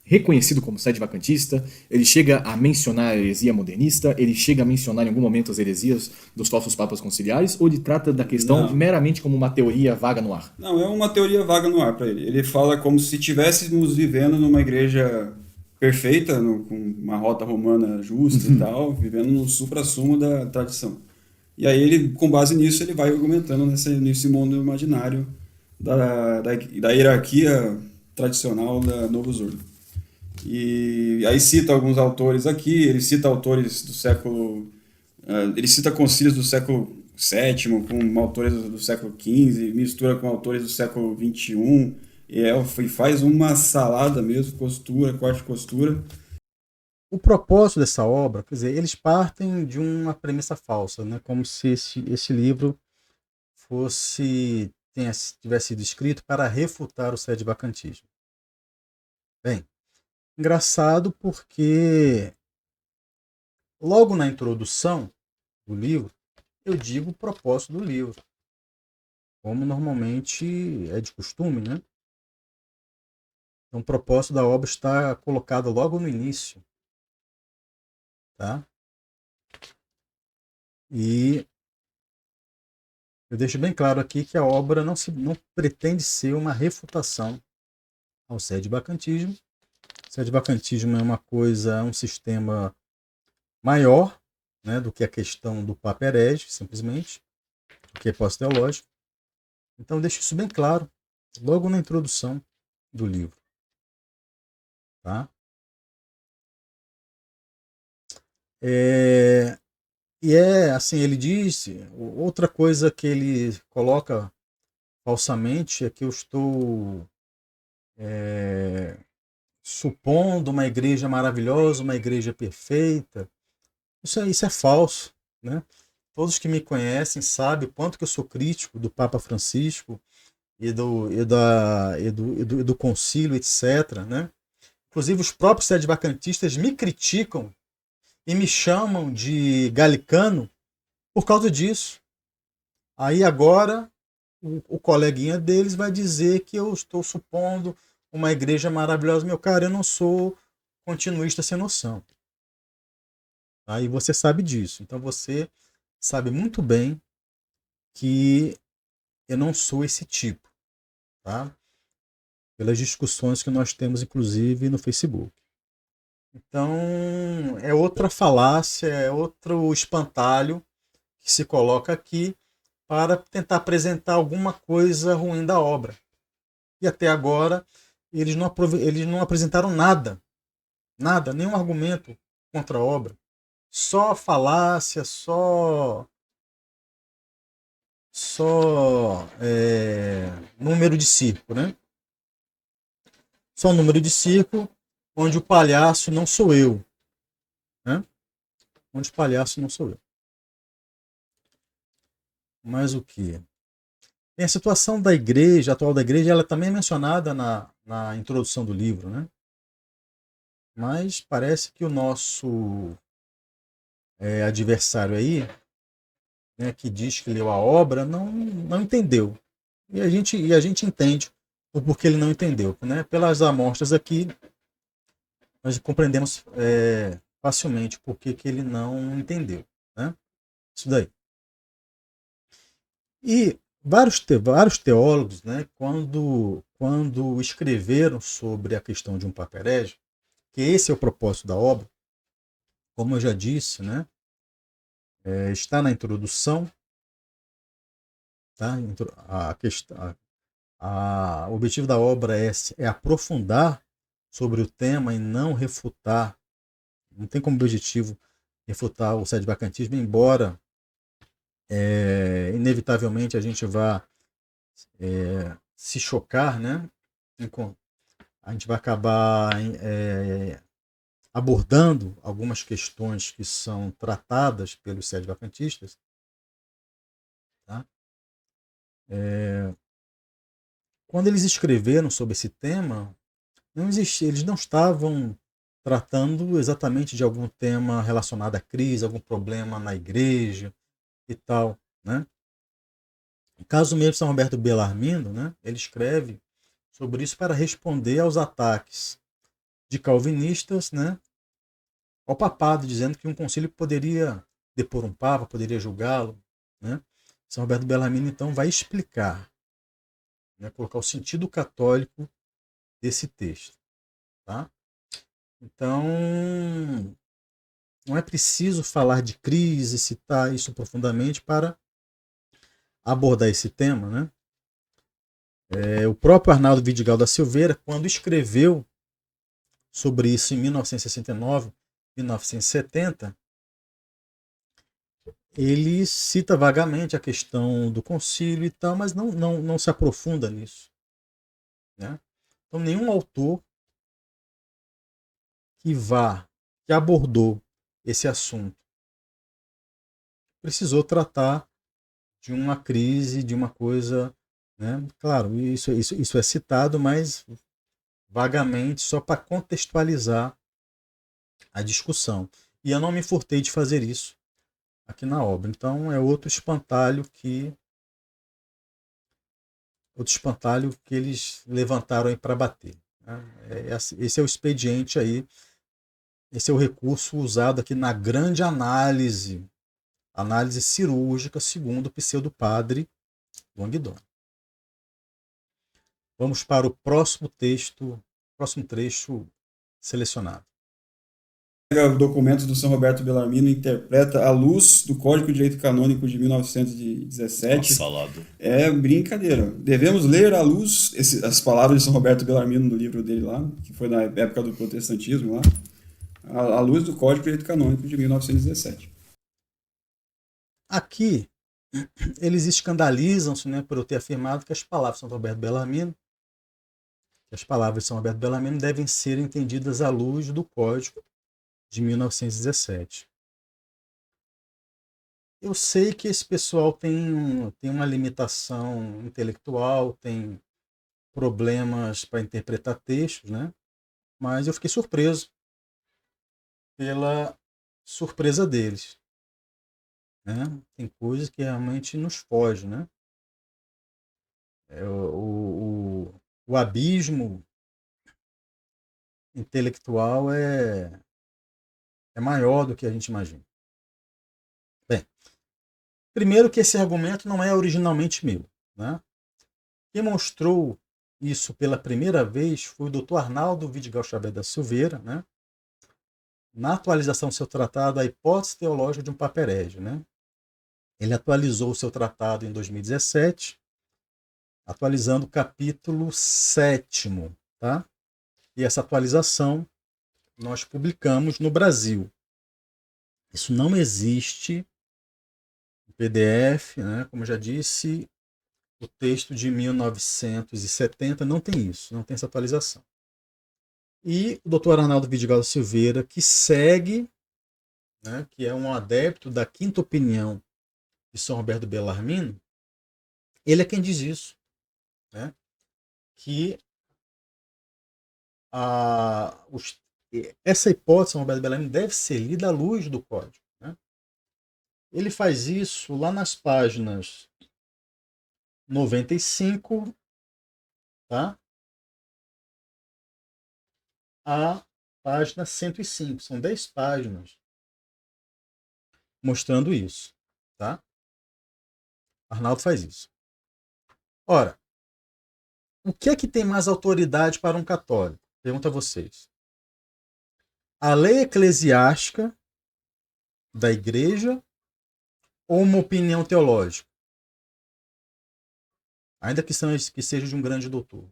reconhecido como sede-vacantista? Ele chega a mencionar a heresia modernista? Ele chega a mencionar em algum momento as heresias dos falsos papas conciliares? Ou ele trata da questão Não. meramente como uma teoria vaga no ar? Não, é uma teoria vaga no ar para ele. Ele fala como se estivéssemos vivendo numa igreja perfeita, com uma rota romana justa e tal, vivendo no suprassumo da tradição. E aí ele, com base nisso, ele vai argumentando nesse mundo imaginário da hierarquia tradicional da Novus Ordo. E aí cita alguns autores aqui, ele cita autores do século... ele cita concílios do século VII com autores do século XV, mistura com autores do século XXI, e faz uma salada mesmo, costura, corte e costura. O propósito dessa obra, quer dizer, eles partem de uma premissa falsa, né? Como se esse livro tivesse sido escrito para refutar o sede-vacantismo. Bem, engraçado porque logo na introdução do livro, eu digo o propósito do livro, como normalmente é de costume, né? Então, o propósito da obra está colocado logo no início. Tá? E eu deixo bem claro aqui que a obra não pretende ser uma refutação ao sede-vacantismo. O sede-vacantismo é uma coisa, um sistema maior, né, do que a questão do Papa herege, simplesmente, do que é pós-teológico. Então, deixo isso bem claro logo na introdução do livro. Tá? E assim, ele diz, outra coisa que ele coloca falsamente é que eu estou supondo uma igreja maravilhosa, uma igreja perfeita. Isso é falso, né? Todos que me conhecem sabem o quanto que eu sou crítico do Papa Francisco e do concílio, etc. Né? Inclusive os próprios sede-vacantistas me criticam e me chamam de galicano por causa disso. Aí agora o coleguinha deles vai dizer que eu estou supondo uma igreja maravilhosa. Meu cara, eu não sou continuista sem noção. Aí você sabe disso. Então você sabe muito bem que eu não sou esse tipo. Tá? Pelas discussões que nós temos, inclusive, no Facebook. Então, é outra falácia, é outro espantalho que se coloca aqui para tentar apresentar alguma coisa ruim da obra. E até agora, eles não apresentaram nada, nenhum argumento contra a obra. Só falácia, só número de circo, né? Só um número de circo onde o palhaço não sou eu, né? Onde o palhaço não sou eu. Mas o que? Tem a situação da igreja, atual da igreja, ela também é mencionada na introdução do livro, né? Mas parece que o nosso adversário aí, né, que diz que leu a obra, não entendeu. E a gente entende o porquê ele não entendeu, né? Pelas amostras aqui, nós compreendemos facilmente por que ele não entendeu, né? Isso daí. E vários teólogos, né, quando escreveram sobre a questão de um Papa herege, que esse é o propósito da obra, como eu já disse, né, está na introdução, tá? O objetivo da obra é aprofundar sobre o tema e não refutar. Não tem como objetivo refutar o sede-vacantismo, embora inevitavelmente a gente vá se chocar, né? A gente vai acabar abordando algumas questões que são tratadas pelos sede-vacantistas, tá? Quando eles escreveram sobre esse tema, eles não estavam tratando exatamente de algum tema relacionado à crise, algum problema na igreja e tal, né? O caso mesmo de São Roberto Bellarmino, né? Ele escreve sobre isso para responder aos ataques de calvinistas, né, ao papado, dizendo que um concílio poderia depor um papa, poderia julgá-lo, né? São Roberto Bellarmino então vai explicar, né, colocar o sentido católico desse texto, tá? Então, não é preciso falar de crise, citar isso profundamente para abordar esse tema, né? O próprio Arnaldo Vidigal da Silveira, quando escreveu sobre isso em 1969, 1970, ele cita vagamente a questão do concílio e tal, mas não se aprofunda nisso, né? Então, nenhum autor que abordou esse assunto precisou tratar de uma crise, de uma coisa, né? Claro, isso é citado, mas vagamente, só para contextualizar a discussão. E eu não me furtei de fazer isso aqui na obra. Então, é outro espantalho que eles levantaram para bater, né? Esse é o expediente aí, esse é o recurso usado aqui na grande análise cirúrgica, segundo o pseudo-padre Guangdong. Vamos para o próximo trecho selecionado. O documento do São Roberto Bellarmino interpreta à luz do Código de Direito Canônico de 1917. Salado. É brincadeira. Devemos ler à luz as palavras de São Roberto Bellarmino no livro dele lá, que foi na época do protestantismo lá, à luz do Código de Direito Canônico de 1917. Aqui, eles escandalizam-se, né, por eu ter afirmado que as palavras de São Roberto Bellarmino devem ser entendidas à luz do Código de 1917. Eu sei que esse pessoal tem uma limitação intelectual, tem problemas para interpretar textos, né? Mas eu fiquei surpreso pela surpresa deles, né? Tem coisas que realmente nos fogem, né? O abismo intelectual é maior do que a gente imagina. Bem, primeiro que esse argumento não é originalmente meu, né? Quem mostrou isso pela primeira vez foi o Dr. Arnaldo Vidigal Xavier da Silveira, né? Na atualização do seu tratado A Hipótese Teológica de um Papa Herege, né? Ele atualizou o seu tratado em 2017, atualizando o capítulo 7º, tá? E essa atualização nós publicamos no Brasil. Isso não existe PDF, né? Como eu já disse, o texto de 1970 não tem isso, não tem essa atualização. E o Dr. Arnaldo Vidigal Silveira, que segue, né, que é um adepto da quinta opinião de São Roberto Bellarmino, ele é quem diz isso, né, que essa hipótese de São Roberto Bellarmino deve ser lida à luz do código. Né? Ele faz isso lá nas páginas 95, tá? A página 105. São 10 páginas mostrando isso. Tá? Arnaldo faz isso. Ora, o que é que tem mais autoridade para um católico? Pergunto a vocês. A lei eclesiástica da igreja ou uma opinião teológica? Ainda que seja de um grande doutor.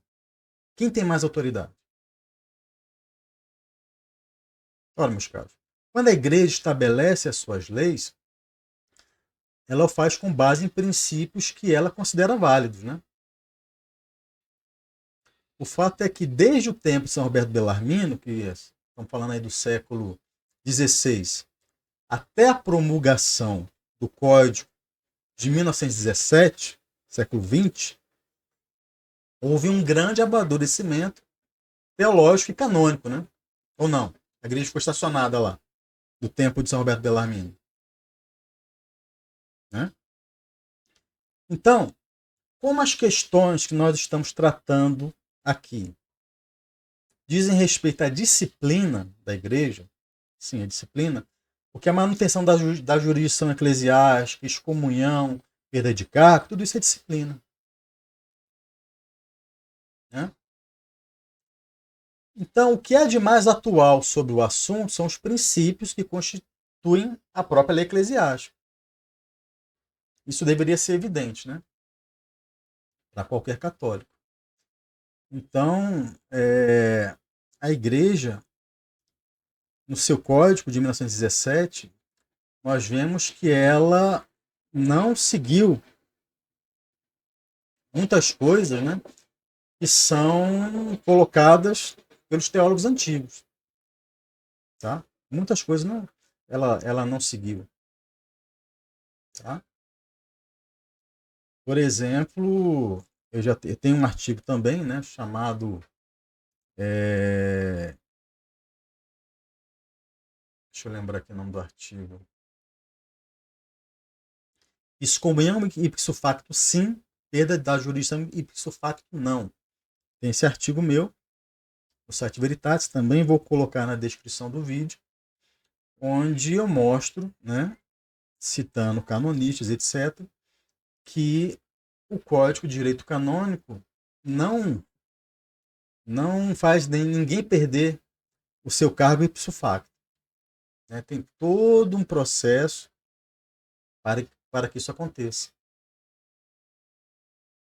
Quem tem mais autoridade? Ora, meus caros, quando a igreja estabelece as suas leis, ela o faz com base em princípios que ela considera válidos, né? O fato é que desde o tempo de São Roberto Bellarmino, que estamos falando aí do século XVI, até a promulgação do Código de 1917, século XX, houve um grande amadurecimento teológico e canônico, né? Ou não? A igreja ficou estacionada lá, do tempo de São Roberto Bellarmino. Né? Então, como as questões que nós estamos tratando aqui dizem respeito à disciplina da igreja, sim, a disciplina, porque a manutenção da jurisdição eclesiástica, excomunhão, perda de cargo, tudo isso é disciplina. Né? Então, o que é de mais atual sobre o assunto são os princípios que constituem a própria lei eclesiástica. Isso deveria ser evidente, né? Para qualquer católico. Então, a igreja, no seu código de 1917, nós vemos que ela não seguiu muitas coisas, né, que são colocadas pelos teólogos antigos. Tá? Muitas coisas ela não seguiu. Tá? Por exemplo, eu tenho um artigo também, né, chamado deixa eu lembrar aqui o nome do artigo. Excomunhão ipso facto sim, perda da jurisdição ipso facto não. Tem esse artigo meu no site Veritatis, também vou colocar na descrição do vídeo, onde eu mostro, né, citando canonistas, etc., que o Código de Direito Canônico não faz ninguém perder o seu cargo ipso facto. Né? Tem todo um processo para que isso aconteça.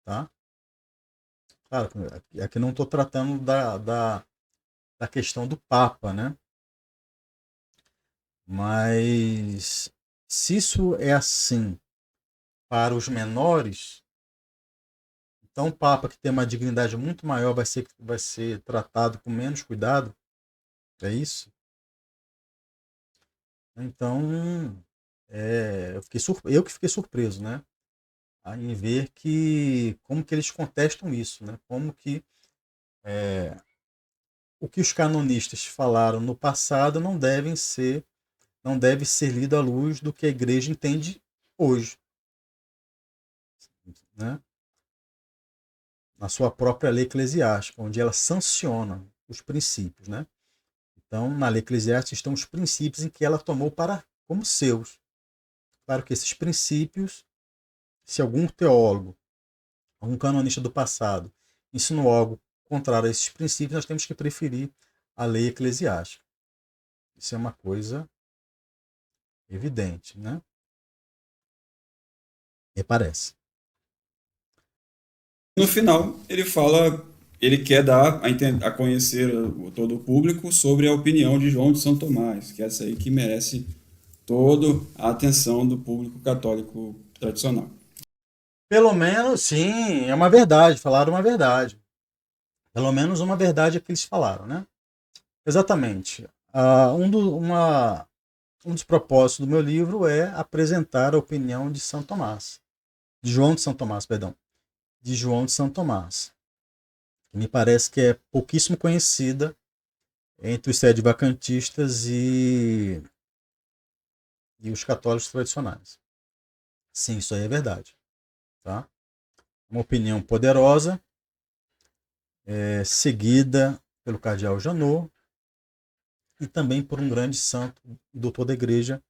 Tá? Claro, aqui não estou tratando da questão do Papa, né? Mas se isso é assim para os menores, então o Papa, que tem uma dignidade muito maior, vai ser tratado com menos cuidado? É isso? Então, eu que fiquei surpreso, né? Em ver como que eles contestam isso, né? Como que o que os canonistas falaram no passado não deve ser lido à luz do que a igreja entende hoje, né? Na sua própria lei eclesiástica, onde ela sanciona os princípios, né? Então, na lei eclesiástica estão os princípios em que ela tomou como seus. Claro que esses princípios, se algum teólogo, algum canonista do passado ensinou algo contrário a esses princípios, nós temos que preferir a lei eclesiástica. Isso é uma coisa evidente, né? Me parece. No final, ele quer dar a conhecer todo o público sobre a opinião de João de São Tomás, que é essa aí que merece toda a atenção do público católico tradicional. Pelo menos, sim, é uma verdade, falaram uma verdade. Pelo menos uma verdade é que eles falaram, né? Exatamente. Um dos propósitos do meu livro é apresentar a opinião de São Tomás. De João de São Tomás, perdão. De João de São Tomás. Que me parece que é pouquíssimo conhecida entre os sede-vacantistas e os católicos tradicionais. Sim, isso aí é verdade. Tá? Uma opinião poderosa, seguida pelo cardeal Janot e também por um grande santo, doutor da igreja,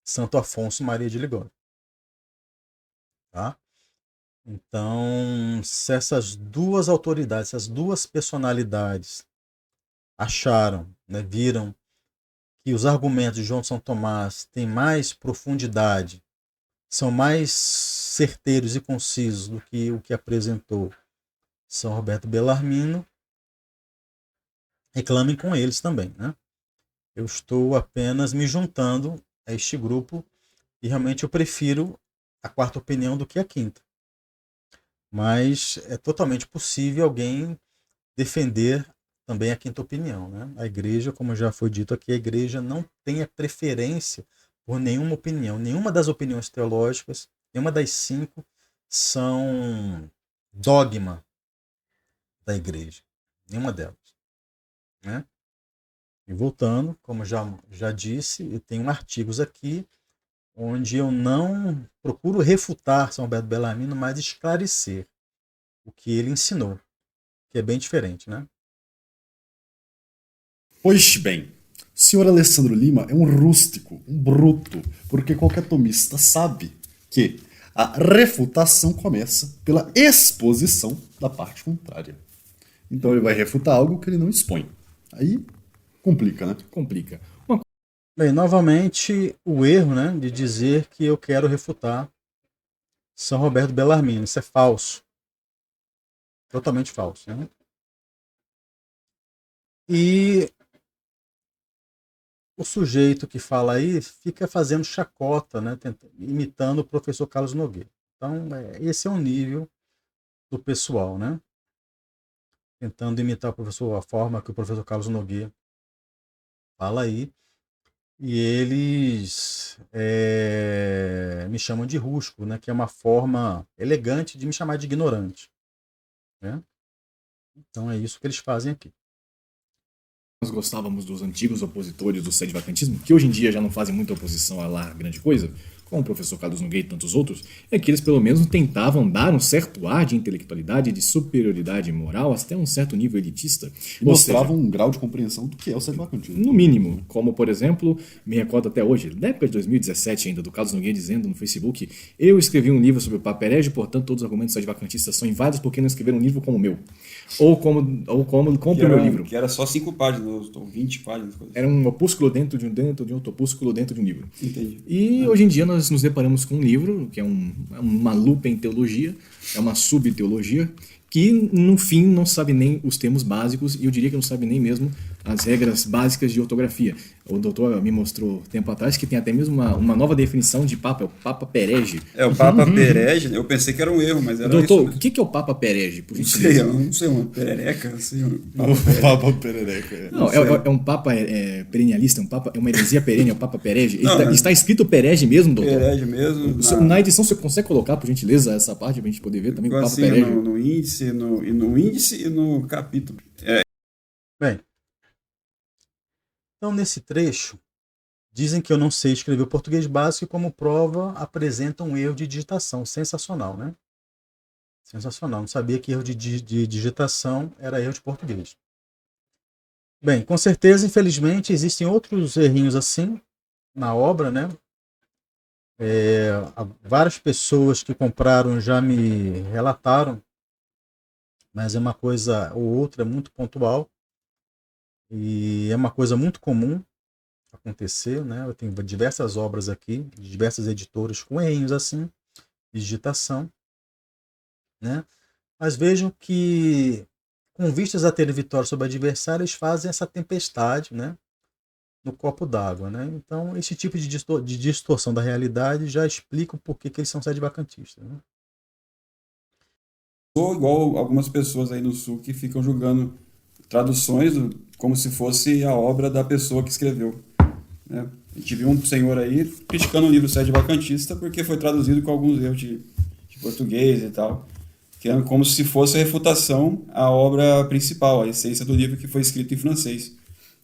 Santo Afonso Maria de Ligório. Tá? Então, se essas duas autoridades, essas duas personalidades acharam, né, viram que os argumentos de João de São Tomás têm mais profundidade, são mais certeiros e concisos do que o que apresentou São Roberto Bellarmino, reclamem com eles também, né? Eu estou apenas me juntando a este grupo e realmente eu prefiro a quarta opinião do que a quinta. Mas é totalmente possível alguém defender também a quinta opinião, né? A igreja, como já foi dito aqui, a igreja não tem a preferência por nenhuma opinião. Nenhuma das opiniões teológicas, nenhuma das 5 são dogma da igreja. Nenhuma delas, né? E voltando, como já disse, eu tenho artigos aqui onde eu não procuro refutar São Roberto Bellarmino, mas esclarecer o que ele ensinou, que é bem diferente, né? Pois bem, o senhor Alessandro Lima é um rústico, um bruto, porque qualquer tomista sabe que a refutação começa pela exposição da parte contrária. Então ele vai refutar algo que ele não expõe. Aí complica, né? Complica. Bem, novamente o erro, né, de dizer que eu quero refutar São Roberto Bellarmino. Isso é falso. Totalmente falso, né? E o sujeito que fala aí fica fazendo chacota, né, imitando o professor Carlos Nogueira. Então, esse é o nível do pessoal, né? Tentando imitar o professor, a forma que o professor Carlos Nogueira fala aí. E eles me chamam de rústico, né? Que é uma forma elegante de me chamar de ignorante, né? Então é isso que eles fazem aqui. Nós gostávamos dos antigos opositores do sede-vacantismo, que hoje em dia já não fazem muita oposição a lá grande coisa, como o professor Carlos Nogueira e tantos outros, é que eles pelo menos tentavam dar um certo ar de intelectualidade, de superioridade moral, até um certo nível elitista. E mostravam um grau de compreensão do que é o sede-vacantismo. No mínimo, como por exemplo, me recordo até hoje, na época de 2017 ainda, do Carlos Nogueira dizendo no Facebook: eu escrevi um livro sobre o Papa Herege, portanto todos os argumentos sede-vacantistas são inválidos porque não escreveram um livro como o meu. Ou como compre o meu livro. Que era só 5 páginas, ou 20 páginas. Coisa. Era um opúsculo dentro de um outro opúsculo dentro de um livro. Entendi. E hoje em dia nós nos deparamos com um livro, que é uma lupa em teologia, é uma subteologia, que no fim não sabe nem os termos básicos, e eu diria que não sabe nem mesmo as regras básicas de ortografia. O doutor me mostrou tempo atrás que tem até mesmo uma nova definição de Papa, é o Papa Perege. É, o Papa Perege, eu pensei que era um erro, mas era doutor, isso. o que é o Papa Perege? Por Não gentileza? sei, eu não sei, uma perereca, não sei. O Papa Perereca. Não, é um Papa perennialista, é uma heresia perene, é o Papa Perege. Não, está escrito Perege mesmo, doutor? Perege mesmo. Na edição você consegue colocar, por gentileza, essa parte pra gente poder ver também o Papa assim, Perege? no índice, no índice e no capítulo. Bem, então nesse trecho, dizem que eu não sei escrever o português básico e como prova apresentam um erro de digitação. Sensacional, né? Sensacional. Não sabia que erro de digitação era erro de português. Bem, com certeza, infelizmente, existem outros errinhos assim na obra, né? Várias pessoas que compraram já me relataram, mas é uma coisa ou outra muito pontual e é uma coisa muito comum acontecer, né? Eu tenho diversas obras aqui, de diversas editoras com errinhos assim, de digitação, né? Mas vejam que, com vistas a ter vitória sobre adversários, fazem essa tempestade, né? no copo d'água, né? Então, esse tipo de distorção da realidade já explica o porquê que eles são sede-vacantistas, né? Ou igual algumas pessoas aí no Sul que ficam julgando traduções como se fosse a obra da pessoa que escreveu, né? A gente viu um senhor aí criticando o livro Sede Vacantista porque foi traduzido com alguns erros de português e tal, que é como se fosse a refutação à obra principal, a essência do livro que foi escrito em francês.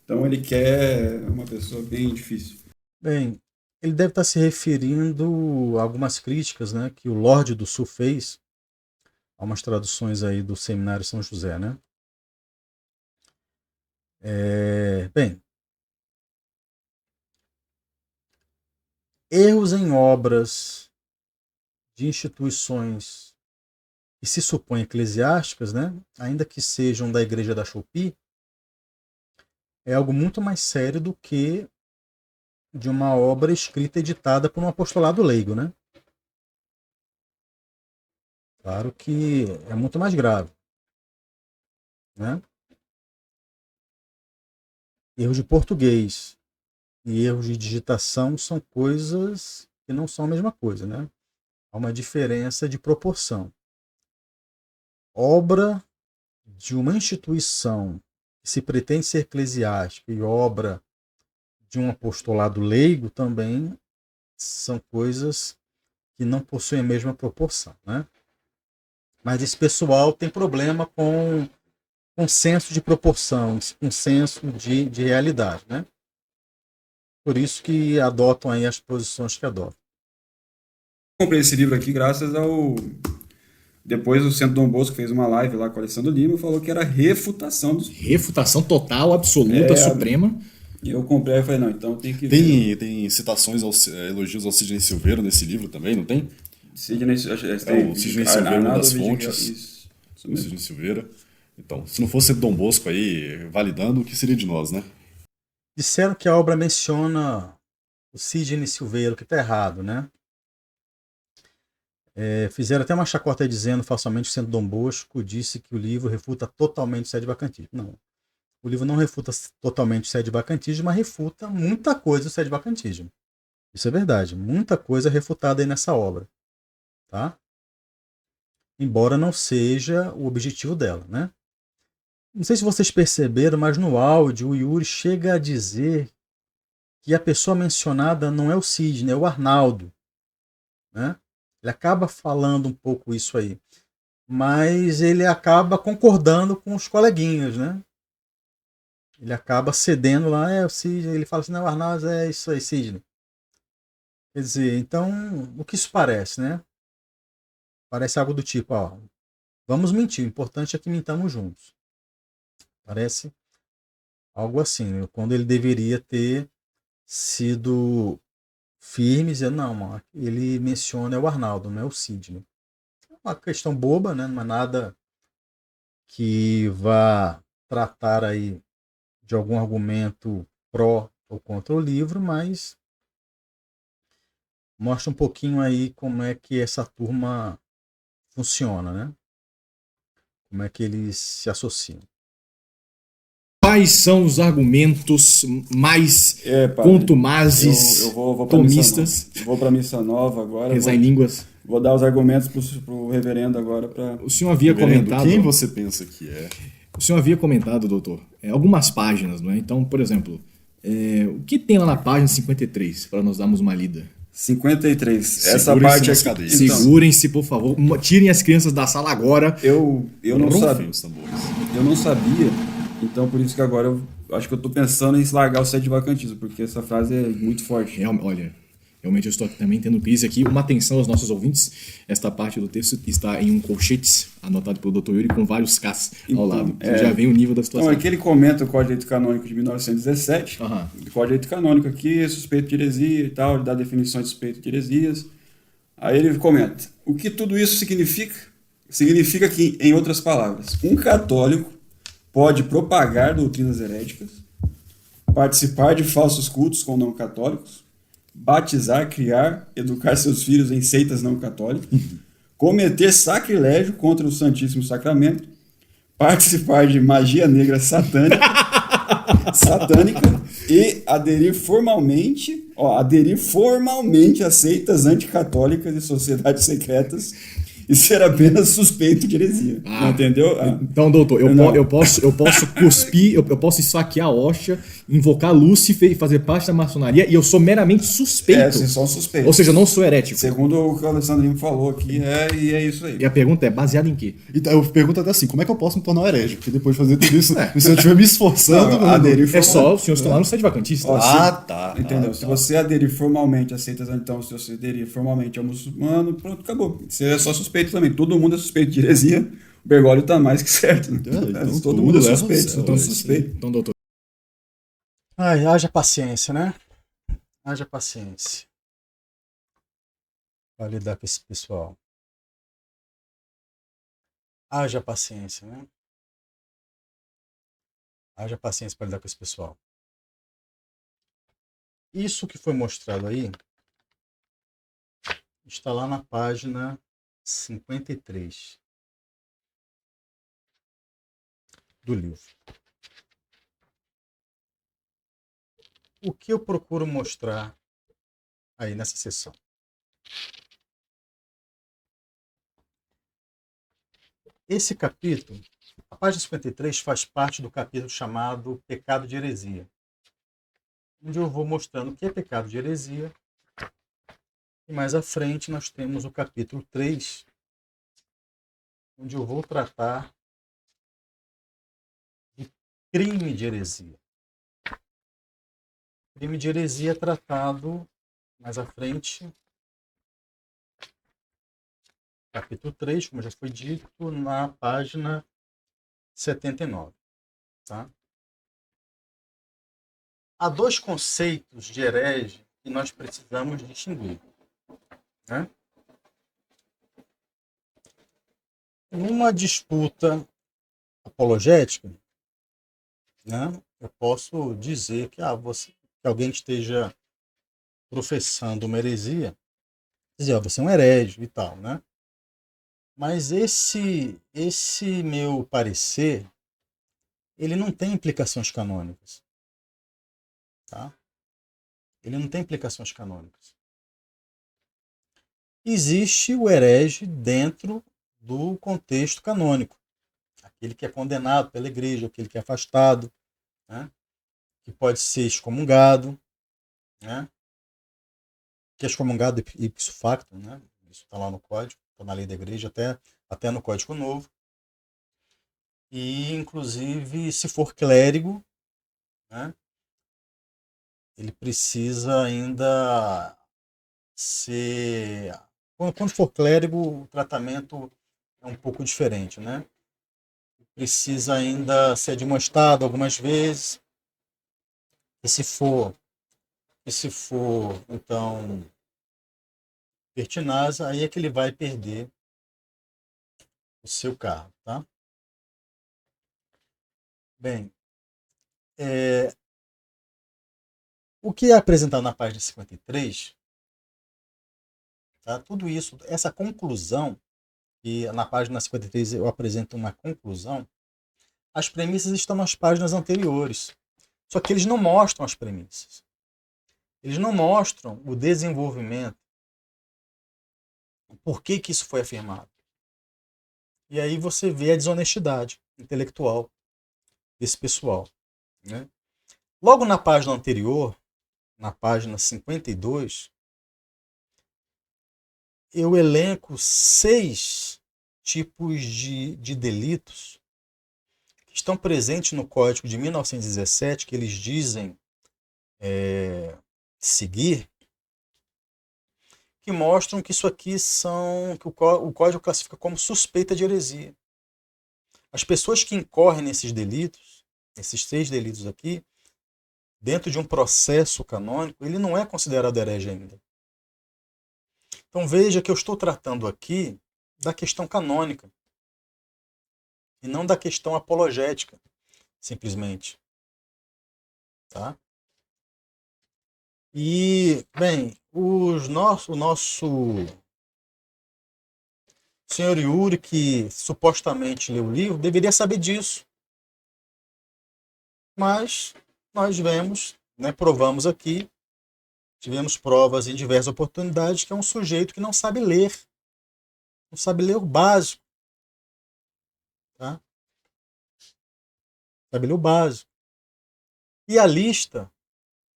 Então ele quer uma pessoa bem difícil. Bem, ele deve estar se referindo a algumas críticas, né, que o Lorde do Sul fez a umas traduções aí do Seminário São José, né? Bem, erros em obras de instituições que se supõem eclesiásticas, né, ainda que sejam da Igreja da Chopi, é algo muito mais sério do que de uma obra escrita e editada por um apostolado leigo, né? Claro que é muito mais grave, né? Erros de português e erros de digitação são coisas que não são a mesma coisa, né? Há uma diferença de proporção. Obra de uma instituição que se pretende ser eclesiástica e obra de um apostolado leigo também são coisas que não possuem a mesma proporção, né? Mas esse pessoal tem problema com senso de proporção, com senso de realidade, né? Por isso que adotam aí as posições que adotam. Comprei esse livro aqui graças ao... Depois o Centro Dom Bosco fez uma live lá com o Alessandro Lima e falou que era refutação dos... Refutação total, absoluta, suprema. E eu comprei e falei, não, então tem que ver. Tem citações, elogios ao Sidney Silveira nesse livro também, não tem? O Sidney Silveira é uma das fontes. Isso O Sidney Silveira. Então, se não fosse Dom Bosco aí validando, o que seria de nós, né? Disseram que a obra menciona o Sidney Silveira, que está errado, né? Fizeram até uma chacota aí dizendo falsamente que o Centro Dom Bosco disse que o livro refuta totalmente o sede-vacantismo. Não. O livro não refuta totalmente o sede-vacantismo, mas refuta muita coisa do sede-vacantismo. Isso é verdade. Muita coisa é refutada aí nessa obra. Tá? Embora não seja o objetivo dela, né? Não sei se vocês perceberam, mas no áudio o Yuri chega a dizer que a pessoa mencionada não é o Sidney, é o Arnaldo, né? Ele acaba falando um pouco isso aí, mas ele acaba concordando com os coleguinhas, né? Ele acaba cedendo lá, o Sidney, ele fala assim, não, o Arnaldo é isso aí, Sidney. Quer dizer, então, o que isso parece, né? Parece algo do tipo, ó, vamos mentir, o importante é que mintamos juntos. Parece algo assim, né? Quando ele deveria ter sido firme, dizendo, não, ele menciona o Arnaldo, não é o Sidney. É uma questão boba, né? Não é nada que vá tratar aí de algum argumento pró ou contra o livro, mas mostra um pouquinho aí como é que essa turma funciona, né? Como é que eles se associam. Quais são os argumentos mais contumazes, eu vou tomistas? Vou para a missa nova agora. Rezar em línguas. Vou dar os argumentos para o reverendo agora. O senhor havia comentado... Quem você pensa que é? O senhor havia comentado, doutor, algumas páginas, não é? Então, por exemplo, o que tem lá na página 53, para nós darmos uma lida? 53. Essa parte aqui. Então, segurem-se, por favor. Tirem as crianças da sala agora. Eu não sabia. Os tambores. Eu não sabia. Então, por isso que agora eu acho que eu tô pensando em largar o sede-vacantismo, porque essa frase é muito forte. Olha, realmente eu estou também tendo crise aqui. Uma atenção aos nossos ouvintes. Esta parte do texto está em um colchete, anotado pelo Dr. Yuri, com vários Ks ao lado. Você já vê o nível da situação. Então, aqui ele comenta o Código de Direito Canônico de 1917. O Código de Direito Canônico aqui, suspeito de heresia e tal, ele dá definições de suspeito de heresias. Aí ele comenta, o que tudo isso significa? Significa que, em outras palavras, um católico pode propagar doutrinas heréticas, participar de falsos cultos com não católicos, batizar, criar, educar seus filhos em seitas não católicas, cometer sacrilégio contra o Santíssimo Sacramento, participar de magia negra satânica, satânica e aderir formalmente a seitas anticatólicas e sociedades secretas e ser apenas suspeito de heresia. Não entendeu? Então, doutor, eu posso cuspir, eu posso esfaquear a hóstia, invocar Lúcifer e fazer parte da maçonaria, e eu sou meramente suspeito. Vocês são suspeitos. Ou seja, não sou herético. Segundo o que o Alessandrinho falou aqui, e é isso aí. E a pergunta é, baseada em quê? Então, eu pergunto até assim, como é que eu posso me tornar um herege? Porque depois de fazer tudo isso, se eu estiver me esforçando... Não, aderir É só o senhor estar lá no site vacantista. tá. Entendeu? Se você aderir formalmente a seitas, então, se você aderir formalmente ao muçulmano, pronto, acabou. Você é só suspeito também. Todo mundo é suspeito de heresia. O Bergoglio tá mais que certo. Né? Então todo mundo é leva suspeito. ao céu, Então, é isso aí. suspeito. Então, doutor. Ai, haja paciência, né? Haja paciência para lidar com esse pessoal. Haja paciência, né? Haja paciência para lidar com esse pessoal. Isso que foi mostrado aí está lá na página 53 do livro. O que eu procuro mostrar aí nessa sessão? Esse capítulo, a página 53, faz parte do capítulo chamado Pecado de Heresia, onde eu vou mostrando o que é pecado de heresia. E mais à frente nós temos o capítulo 3, onde eu vou tratar do crime de heresia. O crime de heresia é tratado mais à frente, capítulo 3, como já foi dito, na página 79. Tá? Há dois conceitos de herege que nós precisamos distinguir. Né? Numa disputa apologética, né, eu posso dizer que, que alguém esteja professando uma heresia, dizer, você é um herege e tal, né? Mas esse meu parecer, ele não tem implicações canônicas. Tá? Ele não tem implicações canônicas. Existe o herege dentro do contexto canônico. Aquele que é condenado pela igreja, aquele que é afastado, né? Que pode ser excomungado, né? Que é excomungado ipso facto, né? Isso está lá no código, está na lei da igreja, até no Código Novo. E, inclusive, se for clérigo, né? Ele precisa ainda ser... Quando for clérigo, o tratamento é um pouco diferente, né? Precisa ainda ser admoestado algumas vezes. E se for então, pertinaz, aí é que ele vai perder o seu cargo, tá? Bem, o que é apresentado na página 53, tá? Tudo isso, essa conclusão, e na página 53 eu apresento uma conclusão, as premissas estão nas páginas anteriores. Só que eles não mostram as premissas. Eles não mostram o desenvolvimento. Por que isso foi afirmado? E aí você vê a desonestidade intelectual desse pessoal. Né? Logo na página anterior, na página 52, eu elenco 6 tipos de delitos que estão presentes no Código de 1917, que eles dizem seguir, que mostram que isso aqui que o Código classifica como suspeita de heresia. As pessoas que incorrem nesses delitos, esses 6 delitos aqui, dentro de um processo canônico, ele não é considerado herege ainda. Então veja que eu estou tratando aqui da questão canônica e não da questão apologética, simplesmente. Tá? E, bem, o nosso senhor Yuri, que supostamente leu o livro, deveria saber disso. Mas nós vemos, né, provamos aqui, tivemos provas em diversas oportunidades que é um sujeito que não sabe ler. Não sabe ler o básico. Tá? Sabe ler o básico. E a lista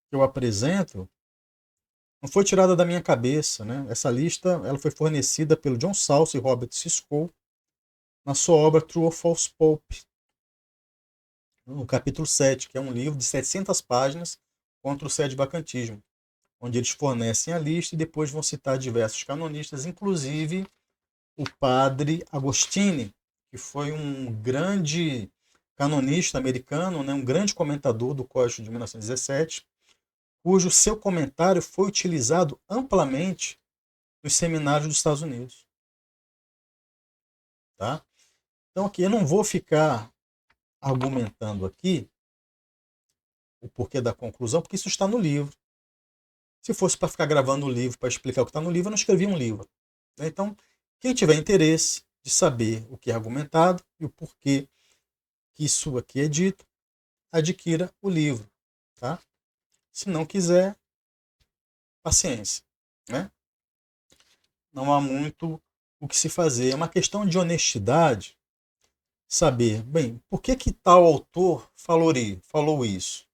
que eu apresento não foi tirada da minha cabeça. Né? Essa lista ela foi fornecida pelo John Salso e Robert Siscoe na sua obra True or False Pope, no capítulo 7, que é um livro de 700 páginas contra o sedevacantismo, onde eles fornecem a lista e depois vão citar diversos canonistas, inclusive o padre Agostini, que foi um grande canonista americano, né, um grande comentador do Código de 1917, cujo seu comentário foi utilizado amplamente nos seminários dos Estados Unidos. Tá? Então aqui eu não vou ficar argumentando aqui o porquê da conclusão, porque isso está no livro. Se fosse para ficar gravando o livro, para explicar o que está no livro, eu não escrevia um livro. Então, quem tiver interesse de saber o que é argumentado e o porquê que isso aqui é dito, adquira o livro. Tá? Se não quiser, paciência. Né? Não há muito o que se fazer. É uma questão de honestidade saber, bem, por que tal autor falou isso?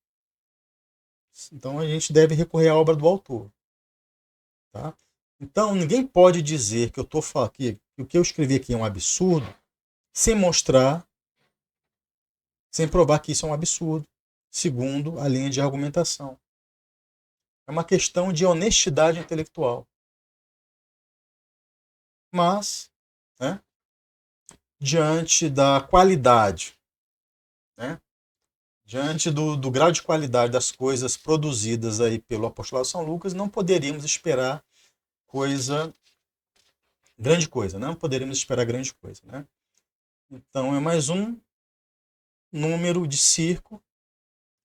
Então a gente deve recorrer à obra do autor. Tá? Então ninguém pode dizer que eu estou falando que o que eu escrevi aqui é um absurdo sem mostrar, sem provar que isso é um absurdo, segundo a linha de argumentação. É uma questão de honestidade intelectual. Mas, né, diante da qualidade, né, diante do grau de qualidade das coisas produzidas aí pelo apostolado São Lucas, não poderíamos esperar grande coisa, não poderíamos esperar grande coisa. Né? Então é mais um número de circo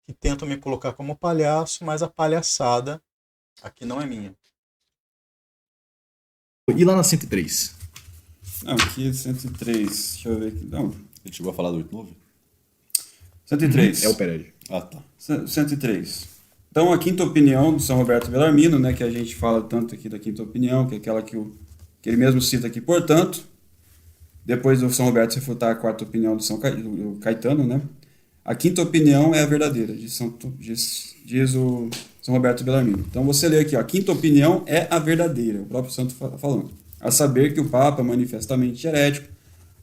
que tentam me colocar como palhaço, mas a palhaçada aqui não é minha. E lá na 103? Não, aqui é 103. Deixa eu ver aqui. Não, Ele chegou a falar do 89? 103. É o Pered. Ah, tá. 103. Então, a quinta opinião do São Roberto Bellarmino, né, que a gente fala tanto aqui da quinta opinião, que é aquela que ele mesmo cita aqui, portanto, depois do São Roberto refutar a quarta opinião do Caetano, né, a quinta opinião é a verdadeira, diz o São Roberto Bellarmino. Então, você lê aqui, ó, a quinta opinião é a verdadeira, o próprio santo falando. A saber que o Papa, manifestamente herético,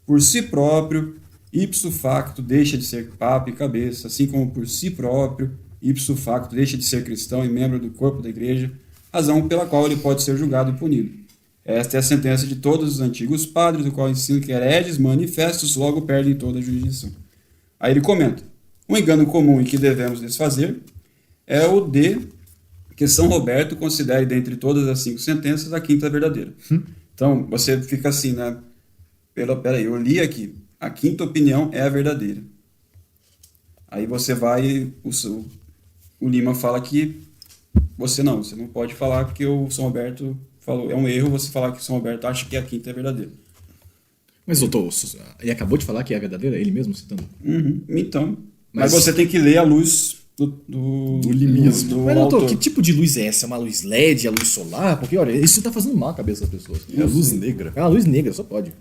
por si próprio, ipso facto, deixa de ser Papa e cabeça, assim como por si próprio, ipso facto, deixa de ser cristão e membro do corpo da igreja, razão pela qual ele pode ser julgado e punido. Esta é a sentença de todos os antigos padres, do qual ensino que hereges manifestos logo perdem toda a jurisdição. Aí ele comenta, um engano comum e que devemos desfazer é o de que São Roberto considere dentre todas as 5 sentenças a quinta verdadeira. Então, você fica assim, né? Peraí, eu li aqui, a quinta opinião é a verdadeira. Aí você vai, o Lima fala que você não pode falar porque o São Roberto falou, é um erro você falar que o São Roberto acha que a quinta é verdadeira. Mas, doutor, ele acabou de falar que é a verdadeira, ele mesmo citando. Então, mas você tem que ler a luz do limismo. Mas, doutor, que tipo de luz é essa? É uma luz LED, a luz solar? Porque, olha, isso tá fazendo mal à cabeça das pessoas. É a luz negra. É a luz negra, só pode.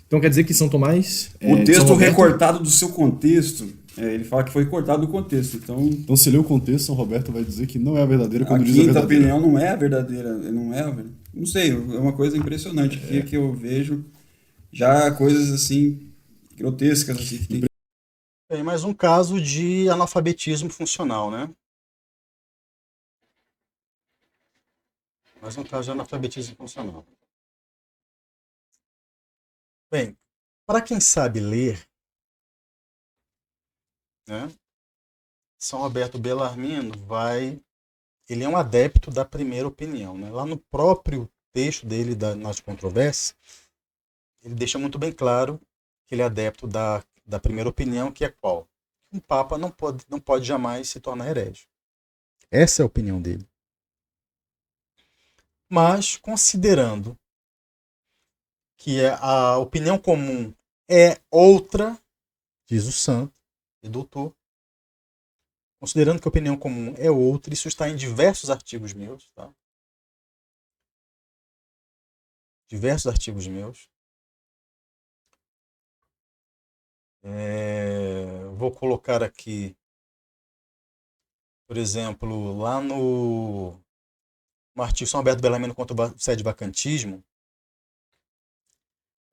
Então quer dizer que São Tomás... O texto recortado do seu contexto, ele fala que foi cortado do contexto. Então se ler o contexto, São Roberto vai dizer que não é a verdadeira quando diz a quinta verdadeira. opinião não é a verdadeira. Não sei, é uma coisa impressionante aqui que eu vejo já coisas assim, grotescas. Assim, que tem... Tem mais um caso de analfabetismo funcional, né? Mais um caso de analfabetismo funcional. Bem, para quem sabe ler, né, São Roberto Bellarmino ele é um adepto da primeira opinião. Né? Lá no próprio texto dele, nas controvérsias, ele deixa muito bem claro que ele é adepto da primeira opinião, que é qual? Um Papa não pode jamais se tornar herege. Essa é a opinião dele. Mas, considerando que a opinião comum é outra, diz o santo e doutor, Considerando que a opinião comum é outra, isso está em diversos artigos meus, tá? Diversos artigos meus. Vou colocar aqui, por exemplo, lá no artigo São Alberto Bellarmino contra o sede-vacantismo,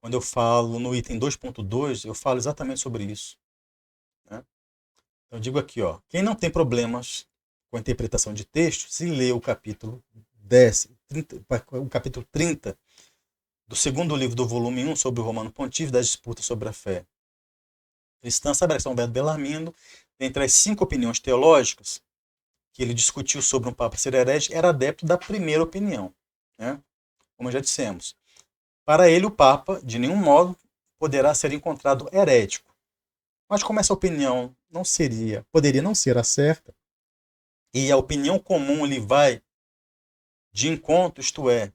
quando eu falo no item 2.2, eu falo exatamente sobre isso, né? Então, eu digo aqui, ó, quem não tem problemas com a interpretação de texto, se lê o capítulo 10, 30, o capítulo 30 do segundo livro do volume 1 sobre o Romano Pontífice, das disputas sobre a fé cristã, sabe que São Alberto Bellarmino, entre as 5 opiniões teológicas que ele discutiu sobre um Papa ser herege, era adepto da primeira opinião, né? Como já dissemos. Para ele, o Papa, de nenhum modo, poderá ser encontrado herético. Mas como essa opinião poderia não ser a certa, e a opinião comum lhe vai de encontro, isto é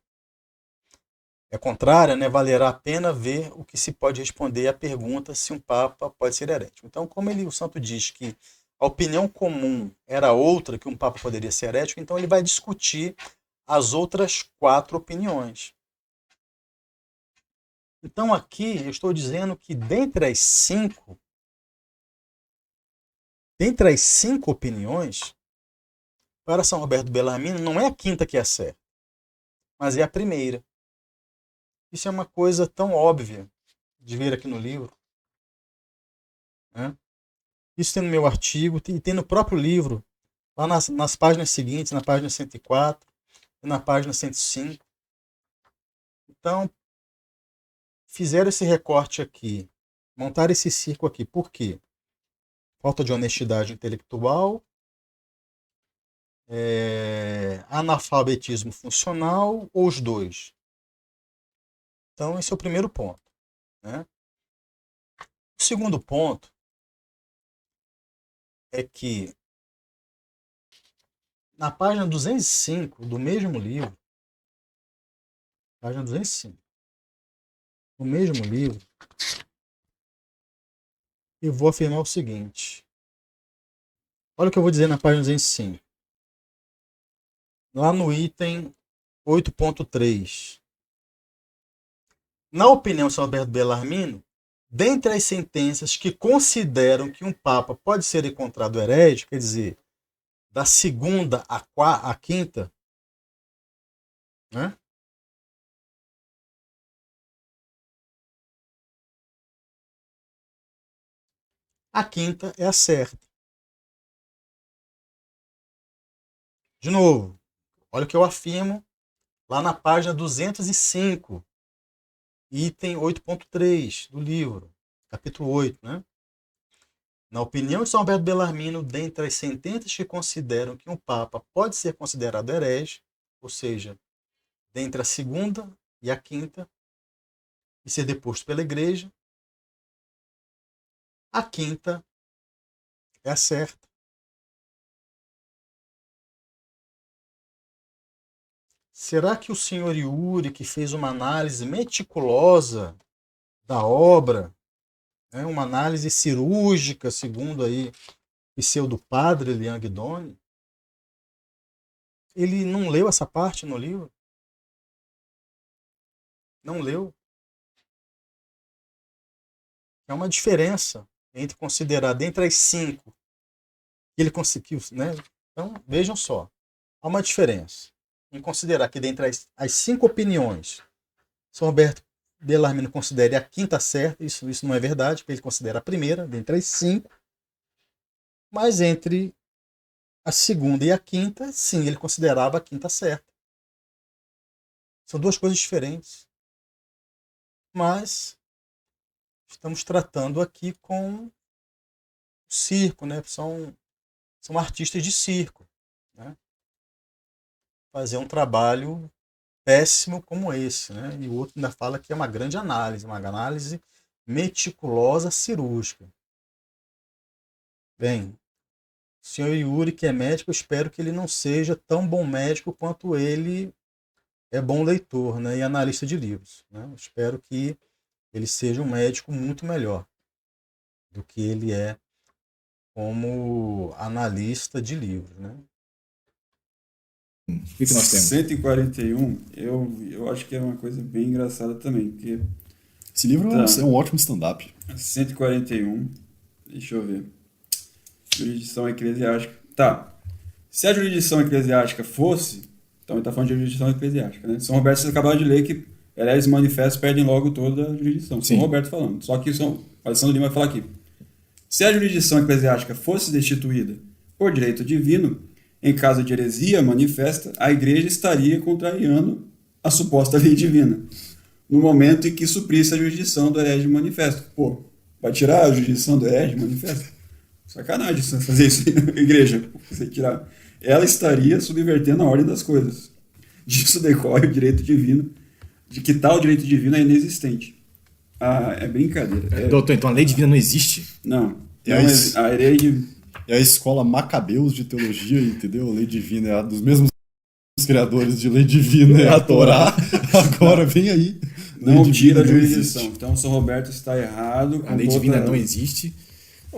contrária, né, valerá a pena ver o que se pode responder à pergunta se um Papa pode ser herético. Então, como o santo diz que a opinião comum era outra, que um Papa poderia ser herético, então ele vai discutir as outras 4 opiniões. Então, aqui eu estou dizendo que dentre as 5 opiniões, para São Roberto Bellarmino, não é a quinta que é certa, mas é a primeira. Isso é uma coisa tão óbvia de ver aqui no livro, né? Isso tem no meu artigo, e tem no próprio livro, lá nas páginas seguintes, na página 104 e na página 105. Então, fizeram esse recorte aqui, montaram esse circo aqui. Por quê? Falta de honestidade intelectual, analfabetismo funcional ou os dois? Então, esse é o primeiro ponto, né? O segundo ponto é que na página 205 do mesmo livro, página 205 do mesmo livro, eu vou afirmar o seguinte. Olha o que eu vou dizer na página 205. Lá no item 8.3. Na opinião de São Alberto Bellarmino, dentre as sentenças que consideram que um Papa pode ser encontrado herege, quer dizer, da segunda à quinta, né? A quinta é a certa. De novo, olha o que eu afirmo lá na página 205, item 8.3 do livro, capítulo 8, né? Na opinião de São Alberto Bellarmino, dentre as sentenças que consideram que um Papa pode ser considerado herege, ou seja, dentre a segunda e a quinta, e ser deposto pela Igreja, a quinta é a certa. Será que o senhor Yuri, que fez uma análise meticulosa da obra, né, uma análise cirúrgica, segundo aí pseudo-padre Liang Doni, ele não leu essa parte no livro? Não leu? É uma diferença entre considerar dentre as 5 que ele conseguiu, né? Então, vejam só, há uma diferença em considerar que dentre as 5 opiniões, São Roberto Bellarmino considere a quinta certa, isso não é verdade, porque ele considera a primeira, dentre as 5, mas entre a segunda e a quinta, sim, ele considerava a quinta certa. São 2 coisas diferentes. Mas estamos tratando aqui com o circo, né? São artistas de circo, né? Fazer um trabalho péssimo como esse, né? E o outro ainda fala que é uma grande análise, uma análise meticulosa, cirúrgica. Bem, o senhor Yuri, que é médico, eu espero que ele não seja tão bom médico quanto ele é bom leitor, né? E analista de livros, né? Eu espero que ele seja um médico muito melhor do que ele é como analista de livros, né? O que nós temos? 141, eu acho que é uma coisa bem engraçada também, porque Esse livro Tá. é um ótimo stand-up. 141, deixa eu ver. Jurisdição eclesiástica. Tá. Se a jurisdição eclesiástica fosse, então ele está falando de jurisdição eclesiástica, né? São Roberto, vocês acabaram de ler que hereges manifestos perdem logo toda a jurisdição. Sim. São Roberto falando. Só que Alessandro Lima vai falar aqui. Se a jurisdição eclesiástica fosse destituída por direito divino, em caso de heresia manifesta, a igreja estaria contrariando a suposta lei divina, no momento em que suprisse a jurisdição do herege manifesto. Pô, vai tirar a jurisdição do herege manifesto? Sacanagem você fazer isso na igreja. Você tirar. Ela estaria subvertendo a ordem das coisas. Disso decorre o direito divino, de que tal direito divino é inexistente. Ah, é brincadeira. Doutor, então a lei divina não existe? Não. E aí, A herege... É a escola Macabeus de teologia, entendeu? Lei divina é a dos mesmos criadores de lei divina, é a Torá. Agora vem aí. não Lei tira a divina não jurisdição. existe. Então, São Roberto está errado. A lei divina não existe.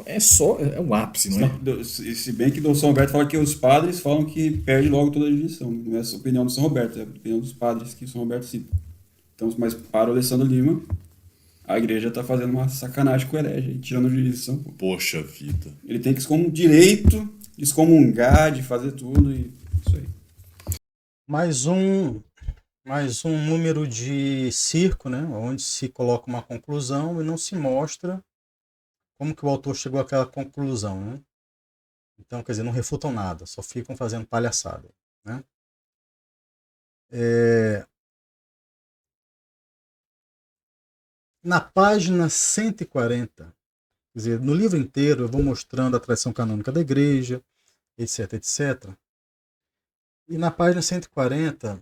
É o ápice, não é? Se bem que o São Roberto fala que os padres falam que perde logo toda a jurisdição. Não é a opinião do São Roberto, é a opinião dos padres que São Roberto cita. Então, mas para o Alessandro Lima, a igreja está fazendo uma sacanagem com o herege, tirando a jurisdição. Pô. Poxa vida. Ele tem que direito de excomungar, de fazer tudo e isso aí. Mais um número de circo, né? Onde se coloca uma conclusão e não se mostra como que o autor chegou àquela conclusão, né? Então, quer dizer, não refutam nada, só ficam fazendo palhaçada, né? Na página 140, quer dizer, no livro inteiro eu vou mostrando a tradição canônica da igreja, etc, etc. E na página 140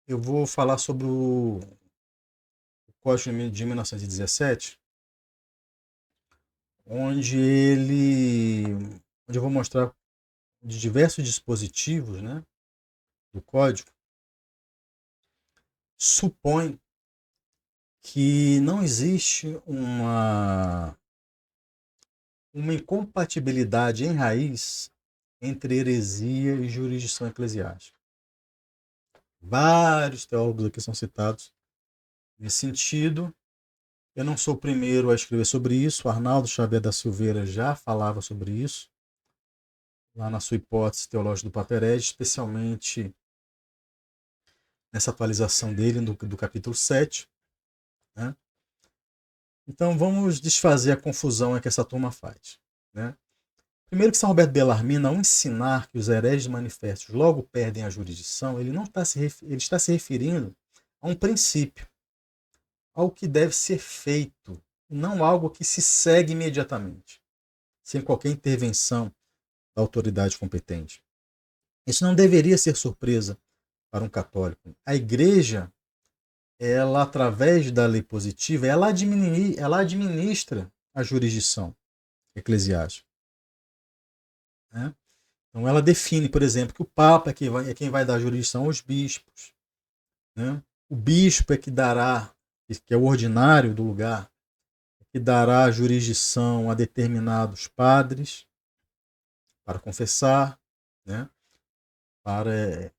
eu vou falar sobre o Código de 1917, onde eu vou mostrar de diversos dispositivos, né, do código, supõe que não existe uma incompatibilidade em raiz entre heresia e jurisdição eclesiástica. Vários teólogos aqui são citados nesse sentido. Eu não sou o primeiro a escrever sobre isso. O Arnaldo Xavier da Silveira já falava sobre isso, lá na sua hipótese teológica do Papa Herege, especialmente nessa atualização dele do capítulo 7. Né? Então vamos desfazer a confusão que essa turma faz. Né? Primeiro que São Roberto Bellarmino, ao ensinar que os hereges manifestos logo perdem a jurisdição, ele está se referindo a um princípio, ao que deve ser feito, não algo que se segue imediatamente, sem qualquer intervenção da autoridade competente. Isso não deveria ser surpresa para um católico. A igreja, ela, através da lei positiva, ela administra a jurisdição eclesiástica. Né? Então ela define, por exemplo, que o Papa é quem vai dar jurisdição aos bispos. Né? O bispo é que dará, que é o ordinário do lugar, que dará jurisdição a determinados padres para confessar, né? Para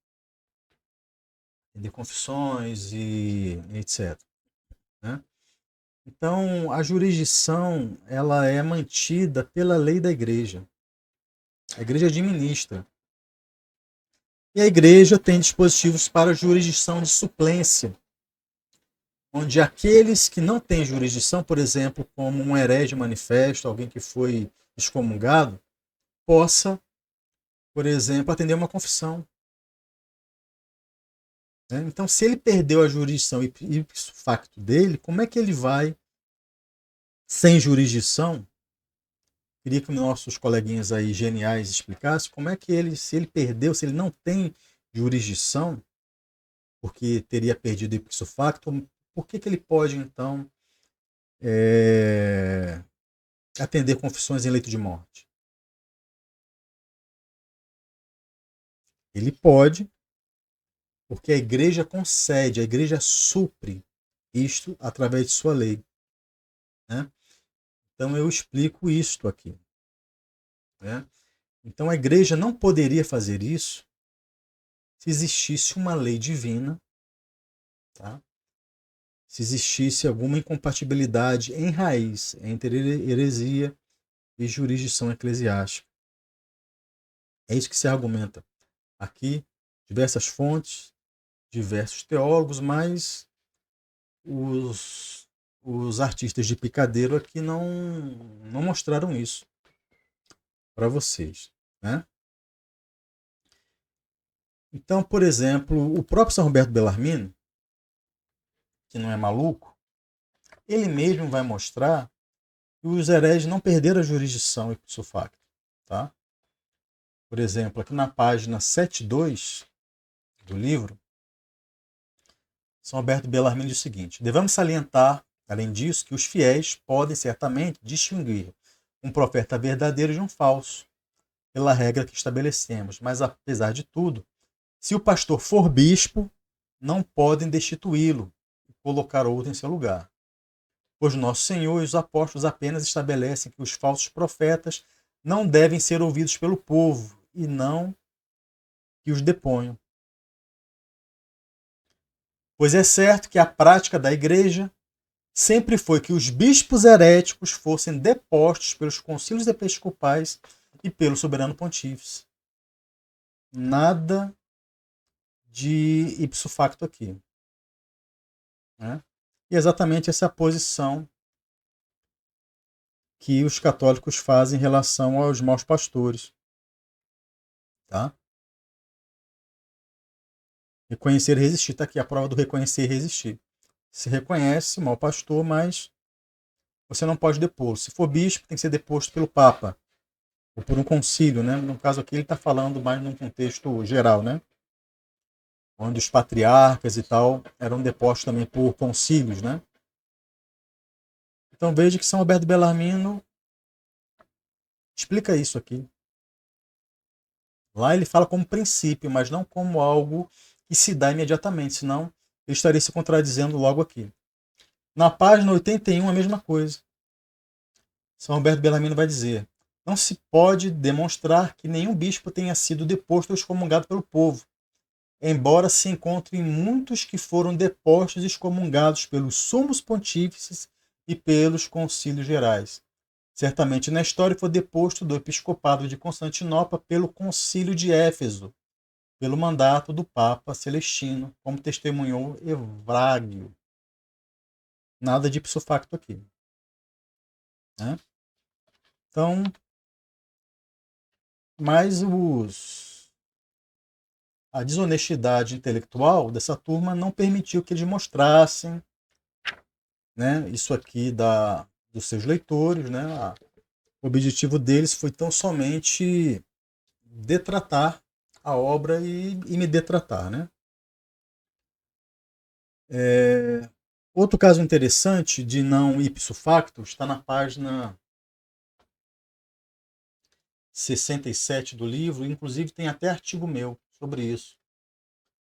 de confissões e etc. Né? Então, a jurisdição ela é mantida pela lei da igreja. A igreja administra. E a igreja tem dispositivos para jurisdição de suplência, onde aqueles que não têm jurisdição, por exemplo, como um herege manifesto, alguém que foi excomungado, possa, por exemplo, atender uma confissão. Então, se ele perdeu a jurisdição e ipso facto dele, como é que ele vai, sem jurisdição? Queria que nossos coleguinhas aí geniais explicassem como é que ele, se ele perdeu, se ele não tem jurisdição, porque teria perdido ipso facto, por que ele pode, então, atender confissões em leito de morte? Ele pode, porque a igreja concede, a igreja supre isto através de sua lei. Né? Então eu explico isto aqui. né? Então a igreja não poderia fazer isso se existisse uma lei divina, tá? Se existisse alguma incompatibilidade em raiz entre heresia e jurisdição eclesiástica. É isso que se argumenta aqui, diversas fontes, diversos teólogos, mas os artistas de picadeiro aqui não mostraram isso para vocês, né? Então, por exemplo, o próprio São Roberto Bellarmino, que não é maluco, ele mesmo vai mostrar que os hereges não perderam a jurisdição ipso facto, tá? Por exemplo, aqui na página 72 do livro, São Roberto Bellarmino diz o seguinte: devemos salientar, além disso, que os fiéis podem certamente distinguir um profeta verdadeiro de um falso, pela regra que estabelecemos, mas apesar de tudo, se o pastor for bispo, não podem destituí-lo e colocar outro em seu lugar. Pois nosso Senhor e os apóstolos apenas estabelecem que os falsos profetas não devem ser ouvidos pelo povo e não que os deponham. Pois é certo que a prática da igreja sempre foi que os bispos heréticos fossem depostos pelos concílios episcopais e pelo soberano pontífice. Nada de ipso facto aqui, né? E exatamente essa é a posição que os católicos fazem em relação aos maus pastores, tá? Reconhecer e resistir. Está aqui a prova do reconhecer e resistir. Se reconhece mau pastor, mas você não pode depô-lo. Se for bispo, tem que ser deposto pelo Papa, ou por um concílio, né? No caso aqui, ele está falando mais num contexto geral, né? Onde os patriarcas e tal eram depostos também por concílios, né? Então veja que São Roberto Bellarmino explica isso aqui. Lá ele fala como princípio, mas não como algo que se dá imediatamente, senão ele estaria se contradizendo logo aqui. Na página 81, a mesma coisa. São Roberto Bellarmino vai dizer: não se pode demonstrar que nenhum bispo tenha sido deposto ou excomungado pelo povo, embora se encontrem muitos que foram depostos e excomungados pelos sumos pontífices e pelos concílios gerais. Certamente na história foi deposto do episcopado de Constantinopla pelo concílio de Éfeso, pelo mandato do Papa Celestino, como testemunhou Evrágio. Nada de ipso facto aqui, né? Então, mas a desonestidade intelectual dessa turma não permitiu que eles mostrassem, né, isso aqui dos seus leitores, né? O objetivo deles foi tão somente detratar a obra e me detratar, né? Outro caso interessante de não ipso facto está na página 67 do livro, inclusive tem até artigo meu sobre isso,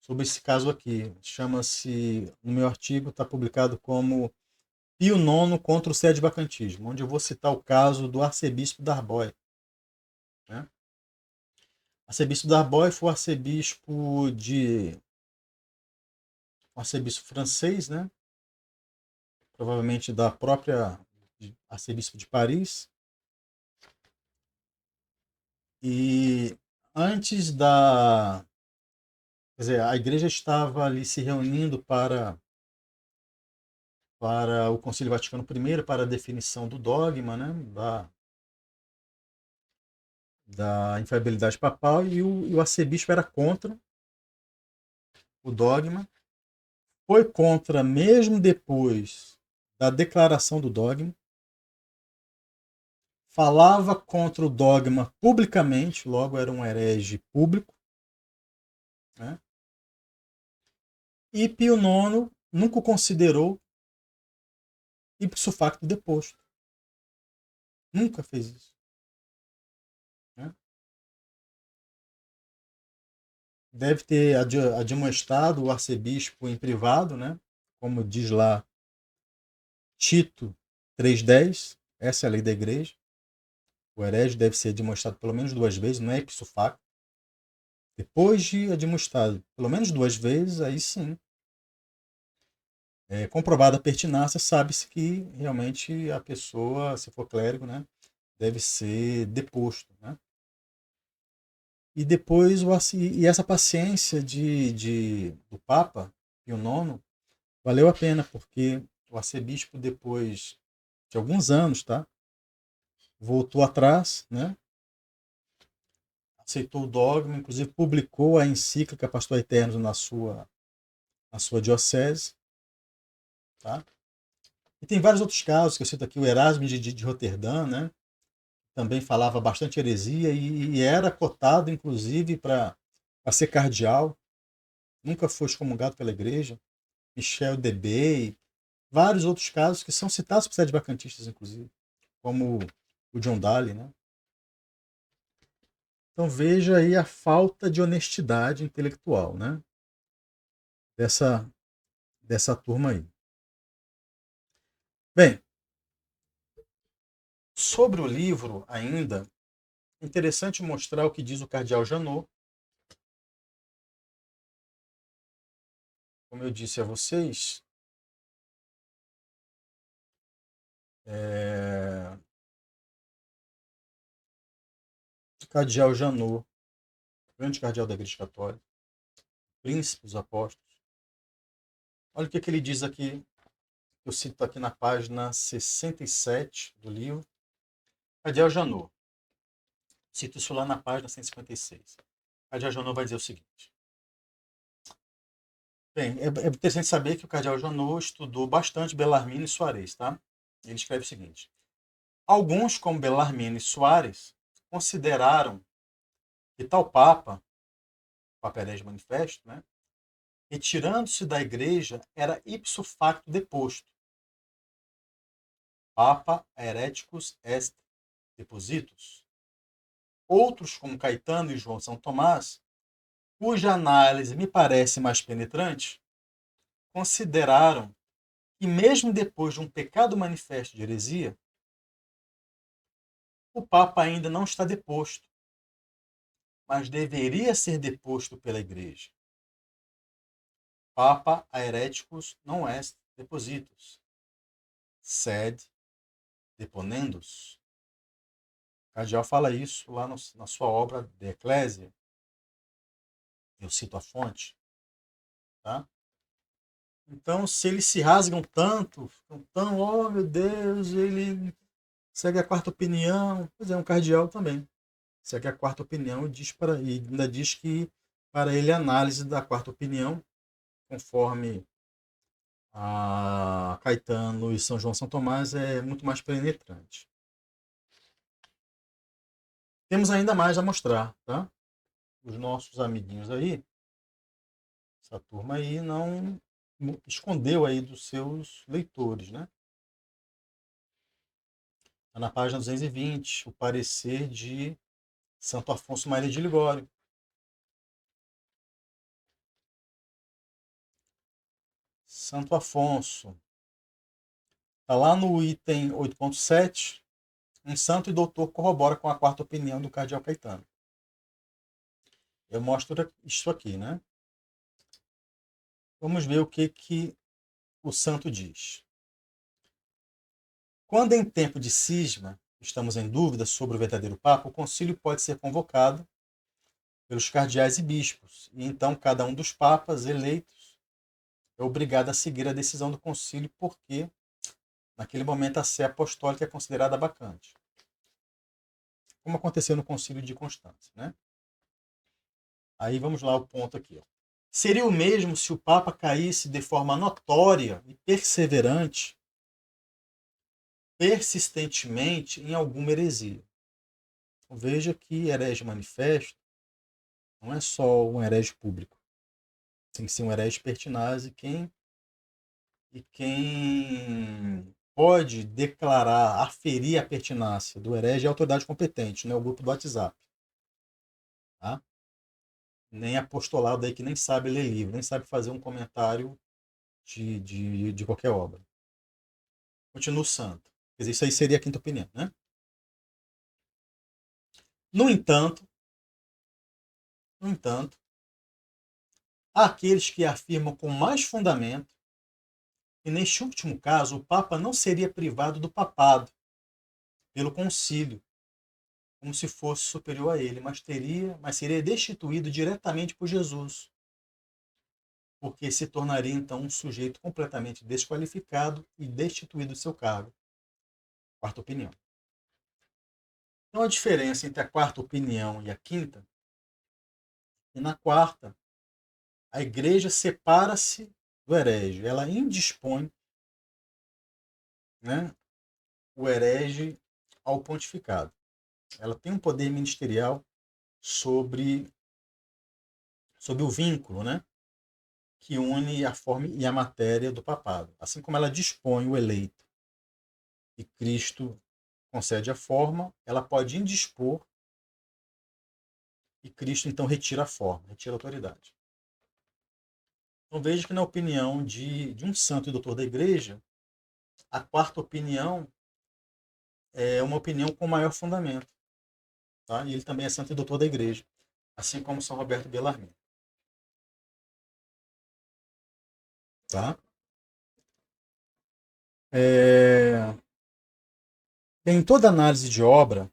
sobre esse caso aqui. Chama-se, no meu artigo, está publicado como Pio IX contra o sede-vacantismo, onde eu vou citar o caso do arcebispo d'Arbois, né? O arcebispo d'Arbois foi um arcebispo francês, né? Provavelmente da própria arcebispo de Paris. E antes quer dizer, a igreja estava ali se reunindo para o Concílio Vaticano I, para a definição do dogma, né, da infalibilidade papal, e o arcebispo era contra o dogma, foi contra mesmo depois da declaração do dogma, falava contra o dogma publicamente, logo era um herege público, né? E Pio IX nunca o considerou ipso facto deposto. Nunca fez isso, né? Deve ter admoestado o arcebispo em privado, né? Como diz lá Tito 3,10, essa é a lei da igreja. O herege deve ser admoestado pelo menos 2 vezes, não é ipso facto. Depois de admoestado pelo menos 2 vezes, aí sim, comprovada a pertinácia, sabe-se que realmente a pessoa, se for clérigo, né, deve ser deposto, né? E depois e essa paciência do Papa Pio IX valeu a pena, porque o arcebispo, depois de alguns anos, tá, voltou atrás, né, aceitou o dogma, inclusive publicou a encíclica Pastor Eterno na sua diocese. Tá? E tem vários outros casos, que eu cito aqui o Erasmo de Roterdã, né, também falava bastante heresia e era cotado, inclusive, para ser cardeal, nunca foi excomungado pela igreja. Michel de Bay, vários outros casos que são citados por sede vacantistas, inclusive, como o John Daly, né? Então veja aí a falta de honestidade intelectual, né? Dessa, dessa turma aí. Bem, sobre o livro ainda, é interessante mostrar o que diz o cardeal Janot. Como eu disse a vocês, o cardeal Janot, grande cardeal da Igreja Católica, príncipe dos apóstolos, olha o que ele diz aqui, eu cito aqui na página 67 do livro, cardeal Janot. Cito isso lá na página 156. O cardeal Janot vai dizer o seguinte. Bem, é interessante saber que o cardeal Janot estudou bastante Bellarmine e Soares, tá? Ele escreve o seguinte. Alguns, como Bellarmine e Soares, consideraram que tal Papa herege manifesto, né, retirando-se da igreja, era ipso facto deposto. Papa hereticus est depositus. Outros, como Caetano e João São Tomás, cuja análise me parece mais penetrante, consideraram que mesmo depois de um pecado manifesto de heresia, o Papa ainda não está deposto, mas deveria ser deposto pela Igreja. Papa hereticus non est depositus, sed deponendus. O cardeal fala isso lá na sua obra De Ecclesia. Eu cito a fonte. Tá? Então, se eles se rasgam tanto, ficam tão, oh meu Deus, ele segue a quarta opinião, pois é, um cardeal também. Segue a quarta opinião e ainda diz que para ele a análise da quarta opinião, conforme a Caetano e São João São Tomás, é muito mais penetrante. Temos ainda mais a mostrar, tá? Os nossos amiguinhos aí, essa turma aí não escondeu aí dos seus leitores, né? Está na página 220, o parecer de Santo Afonso Maria de Ligório. Santo Afonso. Está lá no item 8.7. Um santo e doutor corrobora com a quarta opinião do cardeal Caetano. Eu mostro isso aqui, né? Vamos ver o que o santo diz. Quando em tempo de cisma estamos em dúvida sobre o verdadeiro Papa, o concílio pode ser convocado pelos cardeais e bispos, e então cada um dos papas eleitos é obrigado a seguir a decisão do concílio, porque naquele momento a sé apostólica é considerada vacante. Como aconteceu no concílio de Constância, né? Aí vamos lá o ponto aqui. Ó. Seria o mesmo se o Papa caísse de forma notória e perseverante, persistentemente, em alguma heresia. Então, veja que herege manifesto não é só um herege público. Tem que ser um herege pertinaz e quem pode declarar, aferir a pertinácia do herege é a autoridade competente, não é o grupo do WhatsApp. Tá? Nem apostolado aí que nem sabe ler livro, nem sabe fazer um comentário de qualquer obra. Continua o santo. Quer dizer, isso aí seria a quinta opinião, né? No entanto, há aqueles que afirmam com mais fundamento que, neste último caso, o Papa não seria privado do papado pelo concílio, como se fosse superior a ele, mas seria destituído diretamente por Jesus, porque se tornaria então um sujeito completamente desqualificado e destituído do seu cargo. Quarta opinião. Então a diferença entre a quarta opinião e a quinta, e na quarta, a igreja separa-se do herege, ela indispõe, né, o herege ao pontificado. Ela tem um poder ministerial sobre o vínculo, né, que une a forma e a matéria do papado. Assim como ela dispõe o eleito e Cristo concede a forma, ela pode indispor e Cristo então retira a forma, retira a autoridade. Então veja que na opinião de um santo e doutor da igreja, a quarta opinião é uma opinião com maior fundamento. Tá? E ele também é santo e doutor da igreja, assim como São Roberto Bellarmine. Tá? Em toda análise de obra,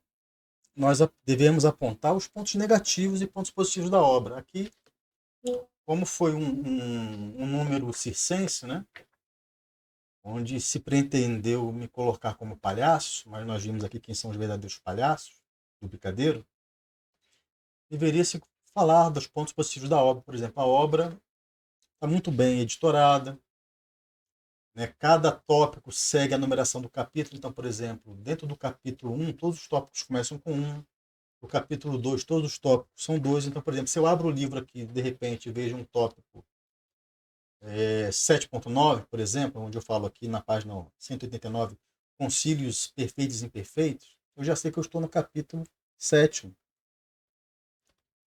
nós devemos apontar os pontos negativos e pontos positivos da obra. Aqui, como foi um número circense, né? Onde se pretendeu me colocar como palhaço, mas nós vimos aqui quem são os verdadeiros palhaços do picadeiro, deveria-se falar dos pontos positivos da obra. Por exemplo, a obra está muito bem editorada, né? Cada tópico segue a numeração do capítulo. Então, por exemplo, dentro do capítulo 1, todos os tópicos começam com 1. No capítulo 2, todos os tópicos são 2. Então, por exemplo, se eu abro o livro aqui, de repente, vejo um tópico 7.9, por exemplo, onde eu falo aqui na página 189, concílios perfeitos e imperfeitos, eu já sei que eu estou no capítulo 7.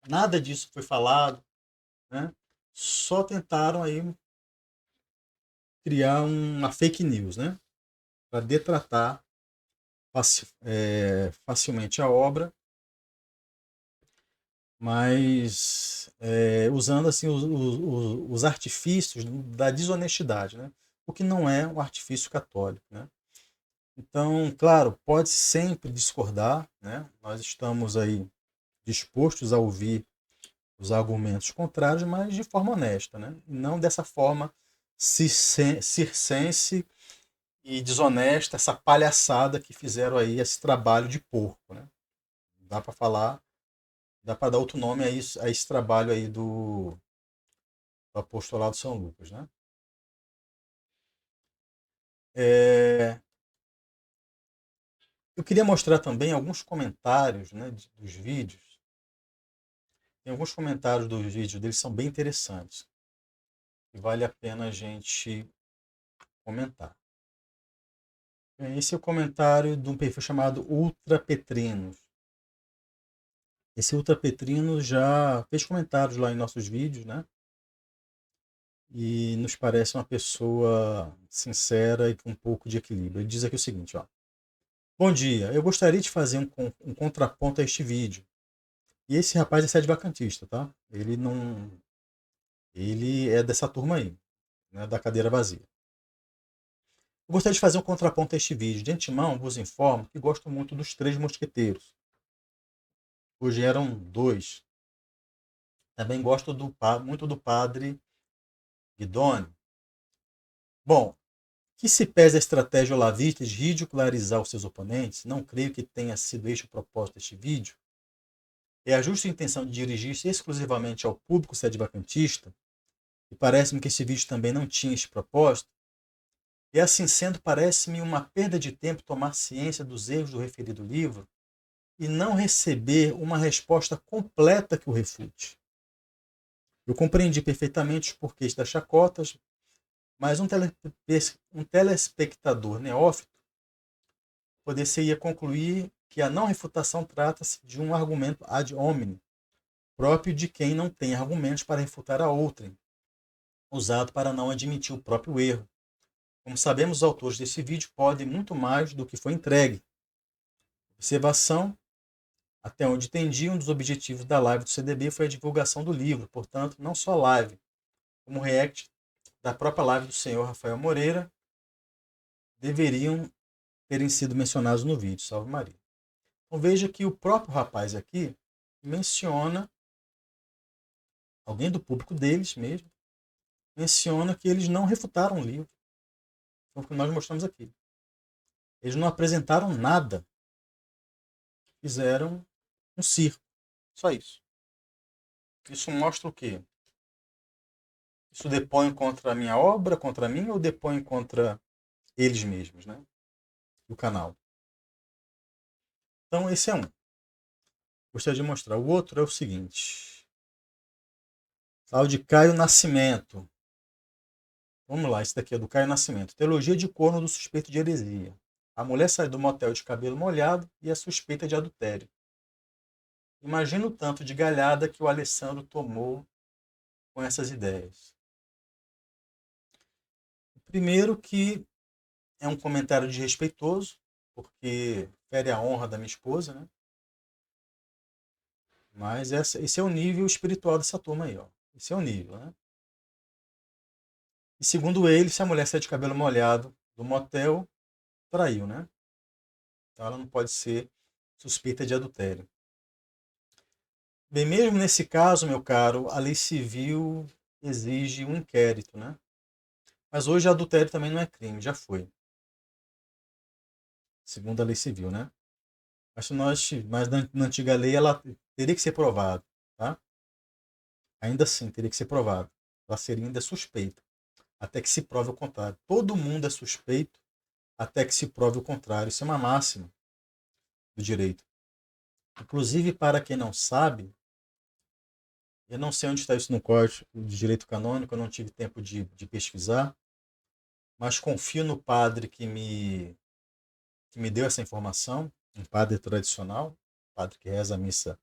Nada disso foi falado, né? Só tentaram aí criar uma fake news, né? Para detratar facilmente a obra, mas usando assim os artifícios da desonestidade, né? O que não é um artifício católico, né? Então, claro, pode sempre discordar, né? Nós estamos aí dispostos a ouvir os argumentos contrários, mas de forma honesta, né? E não dessa forma circense e desonesta, essa palhaçada que fizeram aí, esse trabalho de porco, né? Dá para falar, dá para dar outro nome a esse trabalho aí do apostolado de São Lucas, né? Eu queria mostrar também alguns comentários, né, dos vídeos. Tem alguns comentários dos vídeos deles que são bem interessantes. E vale a pena a gente comentar. Esse é o comentário de um perfil chamado Ultra Petrinos. Esse Ultra Petrino já fez comentários lá em nossos vídeos, né? E nos parece uma pessoa sincera e com um pouco de equilíbrio. Ele diz aqui o seguinte, ó. Bom dia, eu gostaria de fazer um contraponto a este vídeo. E esse rapaz é sedevacantista, tá? Ele é dessa turma aí, né, da cadeira vazia. Eu gostaria de fazer um contraponto a este vídeo. De antemão, vos informo que gosto muito dos Três Mosqueteiros. Hoje eram 2. Também gosto muito do padre Guidoni. Bom, que se pese a estratégia olavista de ridicularizar os seus oponentes, não creio que tenha sido este o propósito deste vídeo. É a justa intenção de dirigir-se exclusivamente ao público sedevacantista, e parece-me que este vídeo também não tinha este propósito, e assim sendo, parece-me uma perda de tempo tomar ciência dos erros do referido livro e não receber uma resposta completa que o refute. Eu compreendi perfeitamente os porquês das chacotas, mas um telespectador neófito poderia concluir que a não refutação trata-se de um argumento ad hominem, próprio de quem não tem argumentos para refutar a outrem, usado para não admitir o próprio erro. Como sabemos, os autores desse vídeo podem muito mais do que foi entregue. Observação: Até onde entendi, um dos objetivos da live do CDB foi a divulgação do livro. Portanto, não só live, como react da própria live do senhor Rafael Moreira deveriam terem sido mencionados no vídeo. Salve Maria. Então veja que o próprio rapaz aqui menciona, alguém do público deles mesmo, menciona que eles não refutaram o livro. Então, o que nós mostramos aqui. Eles não apresentaram nada. Fizeram um circo. Só isso. Isso mostra o quê? Isso depõe contra a minha obra, contra mim, ou depõe contra eles mesmos, né? Do canal. Então, esse é um. Gostaria de mostrar. O outro é o seguinte. Tal de Caio Nascimento. Vamos lá, esse daqui é do Caio Nascimento. Teologia de corno do suspeito de heresia. A mulher sai do motel de cabelo molhado e é suspeita de adultério. Imagina o tanto de galhada que o Alessandro tomou com essas ideias. Primeiro que é um comentário desrespeitoso, porque fere a honra da minha esposa, né? Mas esse é o nível espiritual dessa turma aí, ó. Esse é o nível, né? E segundo ele, se a mulher sai de cabelo molhado do motel, traiu, né? Então ela não pode ser suspeita de adultério. Bem, mesmo nesse caso, meu caro, a lei civil exige um inquérito, né? Mas hoje adultério também não é crime, já foi. Segundo a lei civil, né? Mas na antiga lei ela teria que ser provada, tá? Ainda assim, teria que ser provada. Ela seria ainda suspeita, até que se prove o contrário. Todo mundo é suspeito até que se prove o contrário. Isso é uma máxima do direito. Inclusive, para quem não sabe, eu não sei onde está isso no Código de Direito Canônico, eu não tive tempo de pesquisar, mas confio no padre que me deu essa informação, um padre tradicional, um padre que reza a missa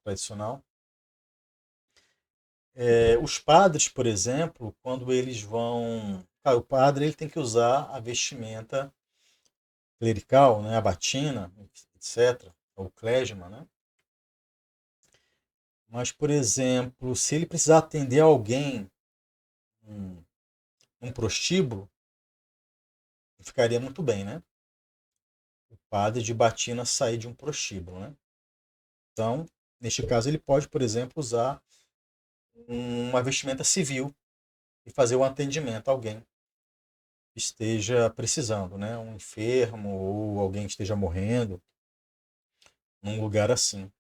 tradicional. Os padres, por exemplo, quando eles vão... o padre ele tem que usar a vestimenta clerical, né, a batina, etc., o clésima, né? Mas, por exemplo, se ele precisar atender alguém num prostíbulo, ficaria muito bem, né? O padre de batina sair de um prostíbulo, né? Então, neste caso, ele pode, por exemplo, usar uma vestimenta civil e fazer um atendimento a alguém que esteja precisando, né? Um enfermo ou alguém que esteja morrendo num lugar assim.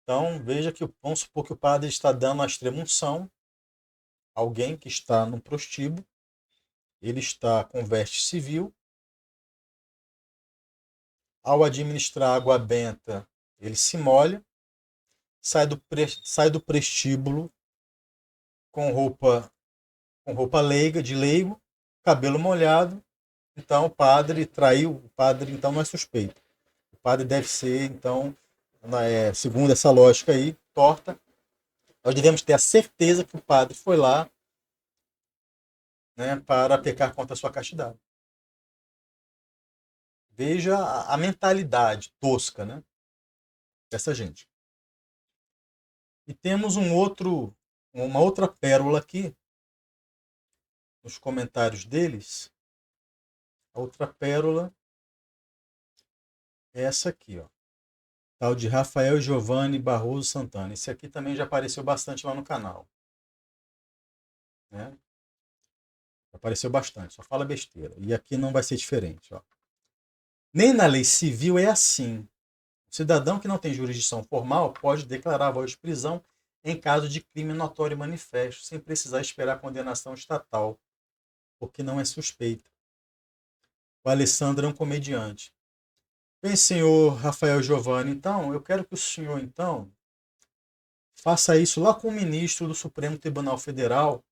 Então, veja que vamos supor que o padre está dando a extrema-unção a alguém que está no prostíbulo, ele está com veste civil, ao administrar água benta, ele se molha, sai do prostíbulo com roupa leiga, de leigo, cabelo molhado. Então o padre traiu, o padre então não é suspeito. O padre deve ser, então, segundo essa lógica aí, torta, nós devemos ter a certeza que o padre foi lá, né, para pecar contra a sua castidade. Veja a mentalidade tosca, né, dessa gente. E temos uma outra pérola aqui, nos comentários deles. A outra pérola é essa aqui, ó. Tal de Rafael Giovanni Barroso Santana. Esse aqui também já apareceu bastante lá no canal, né? Apareceu bastante, só fala besteira. E aqui não vai ser diferente, ó. Nem na lei civil é assim. O cidadão que não tem jurisdição formal pode declarar a voz de prisão em caso de crime notório e manifesto, sem precisar esperar a condenação estatal, porque não é suspeita. O Alessandro é um comediante. Bem, senhor Rafael Giovanni, então, eu quero que o senhor, então, faça isso lá com o ministro do Supremo Tribunal Federal,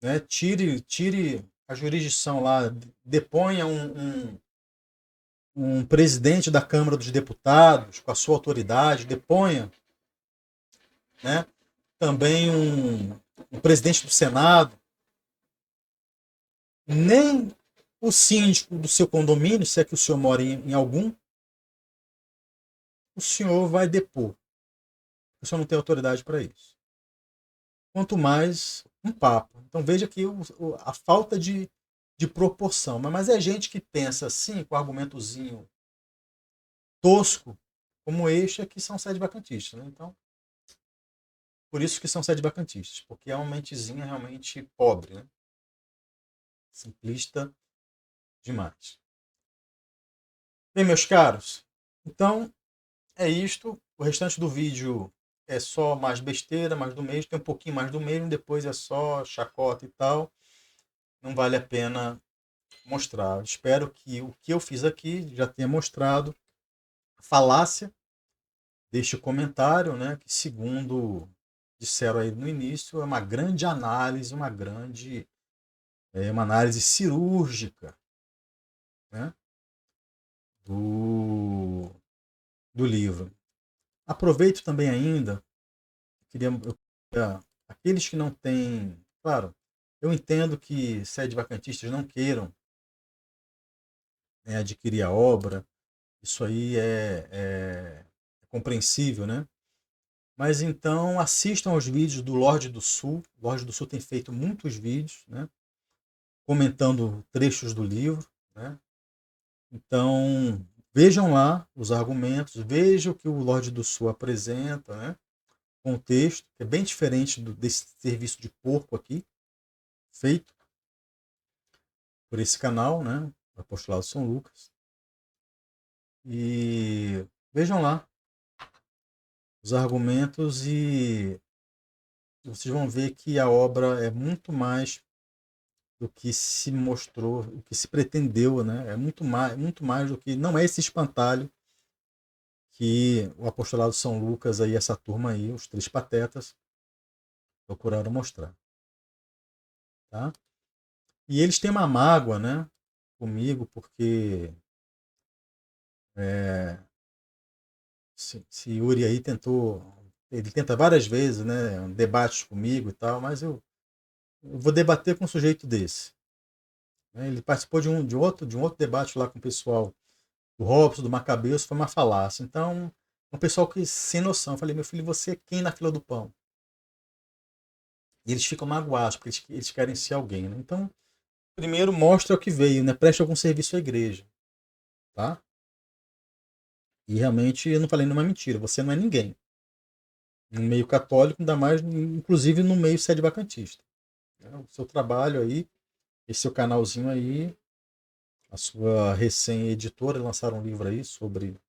né? Tire a jurisdição lá, deponha um presidente da Câmara dos Deputados, com a sua autoridade, deponha, né? Também um presidente do Senado. Nem o síndico do seu condomínio, se é que o senhor mora em algum, o senhor vai depor. O senhor não tem autoridade para isso. Quanto mais um papo. Então veja aqui a falta de proporção. Mas é gente que pensa assim, com argumentozinho tosco, como este, é que são sede-vacantistas. Né? Então, por isso que são sede-vacantistas. Porque é uma mentezinha realmente pobre. Né? Simplista demais. Bem, meus caros, então é isto. O restante do vídeo é só mais besteira, mais do mesmo. Tem um pouquinho mais do mesmo, depois é só chacota e tal. Não vale a pena mostrar. Espero que o que eu fiz aqui já tenha mostrado a falácia deste comentário, né? Que segundo disseram aí no início, é uma grande análise, uma análise cirúrgica, né? Do livro. Aproveito também ainda, aqueles que não têm, claro, eu entendo que sede-vacantistas não queiram, né, adquirir a obra, isso aí é compreensível, né? Mas então assistam aos vídeos do Lorde do Sul. O Lorde do Sul tem feito muitos vídeos, né, comentando trechos do livro, né? Então vejam lá os argumentos, vejam o que o Lorde do Sul apresenta, né? Contexto, que é bem diferente desse serviço de porco aqui, feito por esse canal, né? O Apostolado São Lucas. E vejam lá os argumentos e vocês vão ver que a obra é muito mais do que se mostrou, o que se pretendeu, né? É muito mais do que, não é esse espantalho que o Apostolado São Lucas aí, essa turma aí, os três patetas, procuraram mostrar, tá? E eles têm uma mágoa, né, comigo, porque se Yuri aí ele tenta várias vezes, né, debates comigo e tal, mas eu vou debater com um sujeito desse. Né? Ele participou de um outro debate lá com o pessoal do Robson, do Macabeus, foi uma falácia. Então, um pessoal que sem noção. Eu falei, meu filho, você é quem na fila do pão? E eles ficam magoados, porque eles querem ser alguém. Né? Então, primeiro mostra o que veio, né? Preste algum serviço à igreja. Tá? E realmente, eu não falei nenhuma mentira, você não é ninguém. No meio católico, ainda mais, inclusive no meio sede-vacantista. O seu trabalho aí, esse seu canalzinho aí, a sua recém-editora, lançaram um livro aí sobre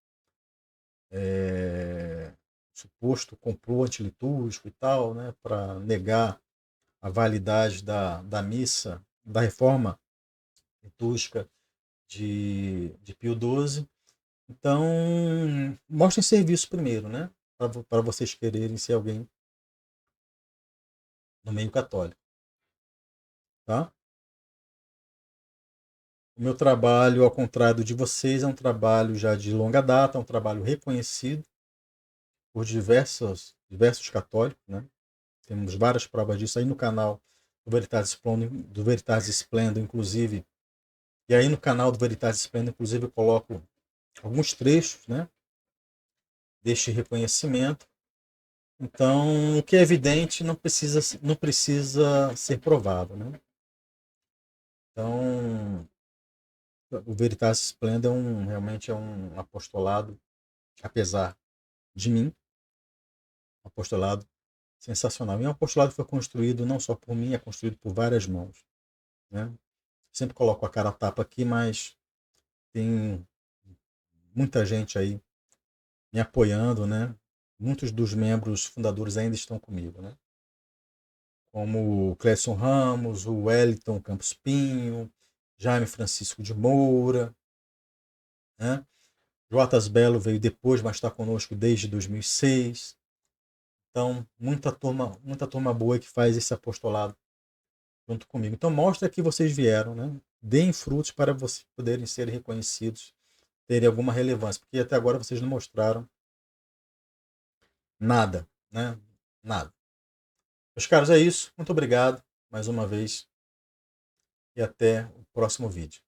suposto complô antilitúrgico e tal, né, para negar a validade da missa, da reforma litúrgica de Pio XII. Então, mostrem serviço primeiro, né, para vocês quererem ser alguém no meio católico, tá? O meu trabalho, ao contrário de vocês, é um trabalho já de longa data, é um trabalho reconhecido por diversos católicos, né? Temos várias provas disso aí no canal do Veritatis Splendor, inclusive. E aí no canal do Veritatis Splendor, inclusive, eu coloco alguns trechos, né, deste reconhecimento. Então, o que é evidente não precisa ser provado, né? Então, o Veritatis Splendor realmente é um apostolado, apesar de mim, um apostolado sensacional. E é um apostolado que foi construído não só por mim, é construído por várias mãos, né? Sempre coloco a cara a tapa aqui, mas tem muita gente aí me apoiando, né? Muitos dos membros fundadores ainda estão comigo, né? Como o Clécio Ramos, o Wellington Campos Pinho, Jaime Francisco de Moura, né? Joatas Belo veio depois, mas está conosco desde 2006. Então, muita turma boa que faz esse apostolado junto comigo. Então, mostra que vocês vieram, né? Deem frutos para vocês poderem ser reconhecidos, terem alguma relevância, porque até agora vocês não mostraram nada, né? Nada. Meus caros, é isso. Muito obrigado mais uma vez e até o próximo vídeo.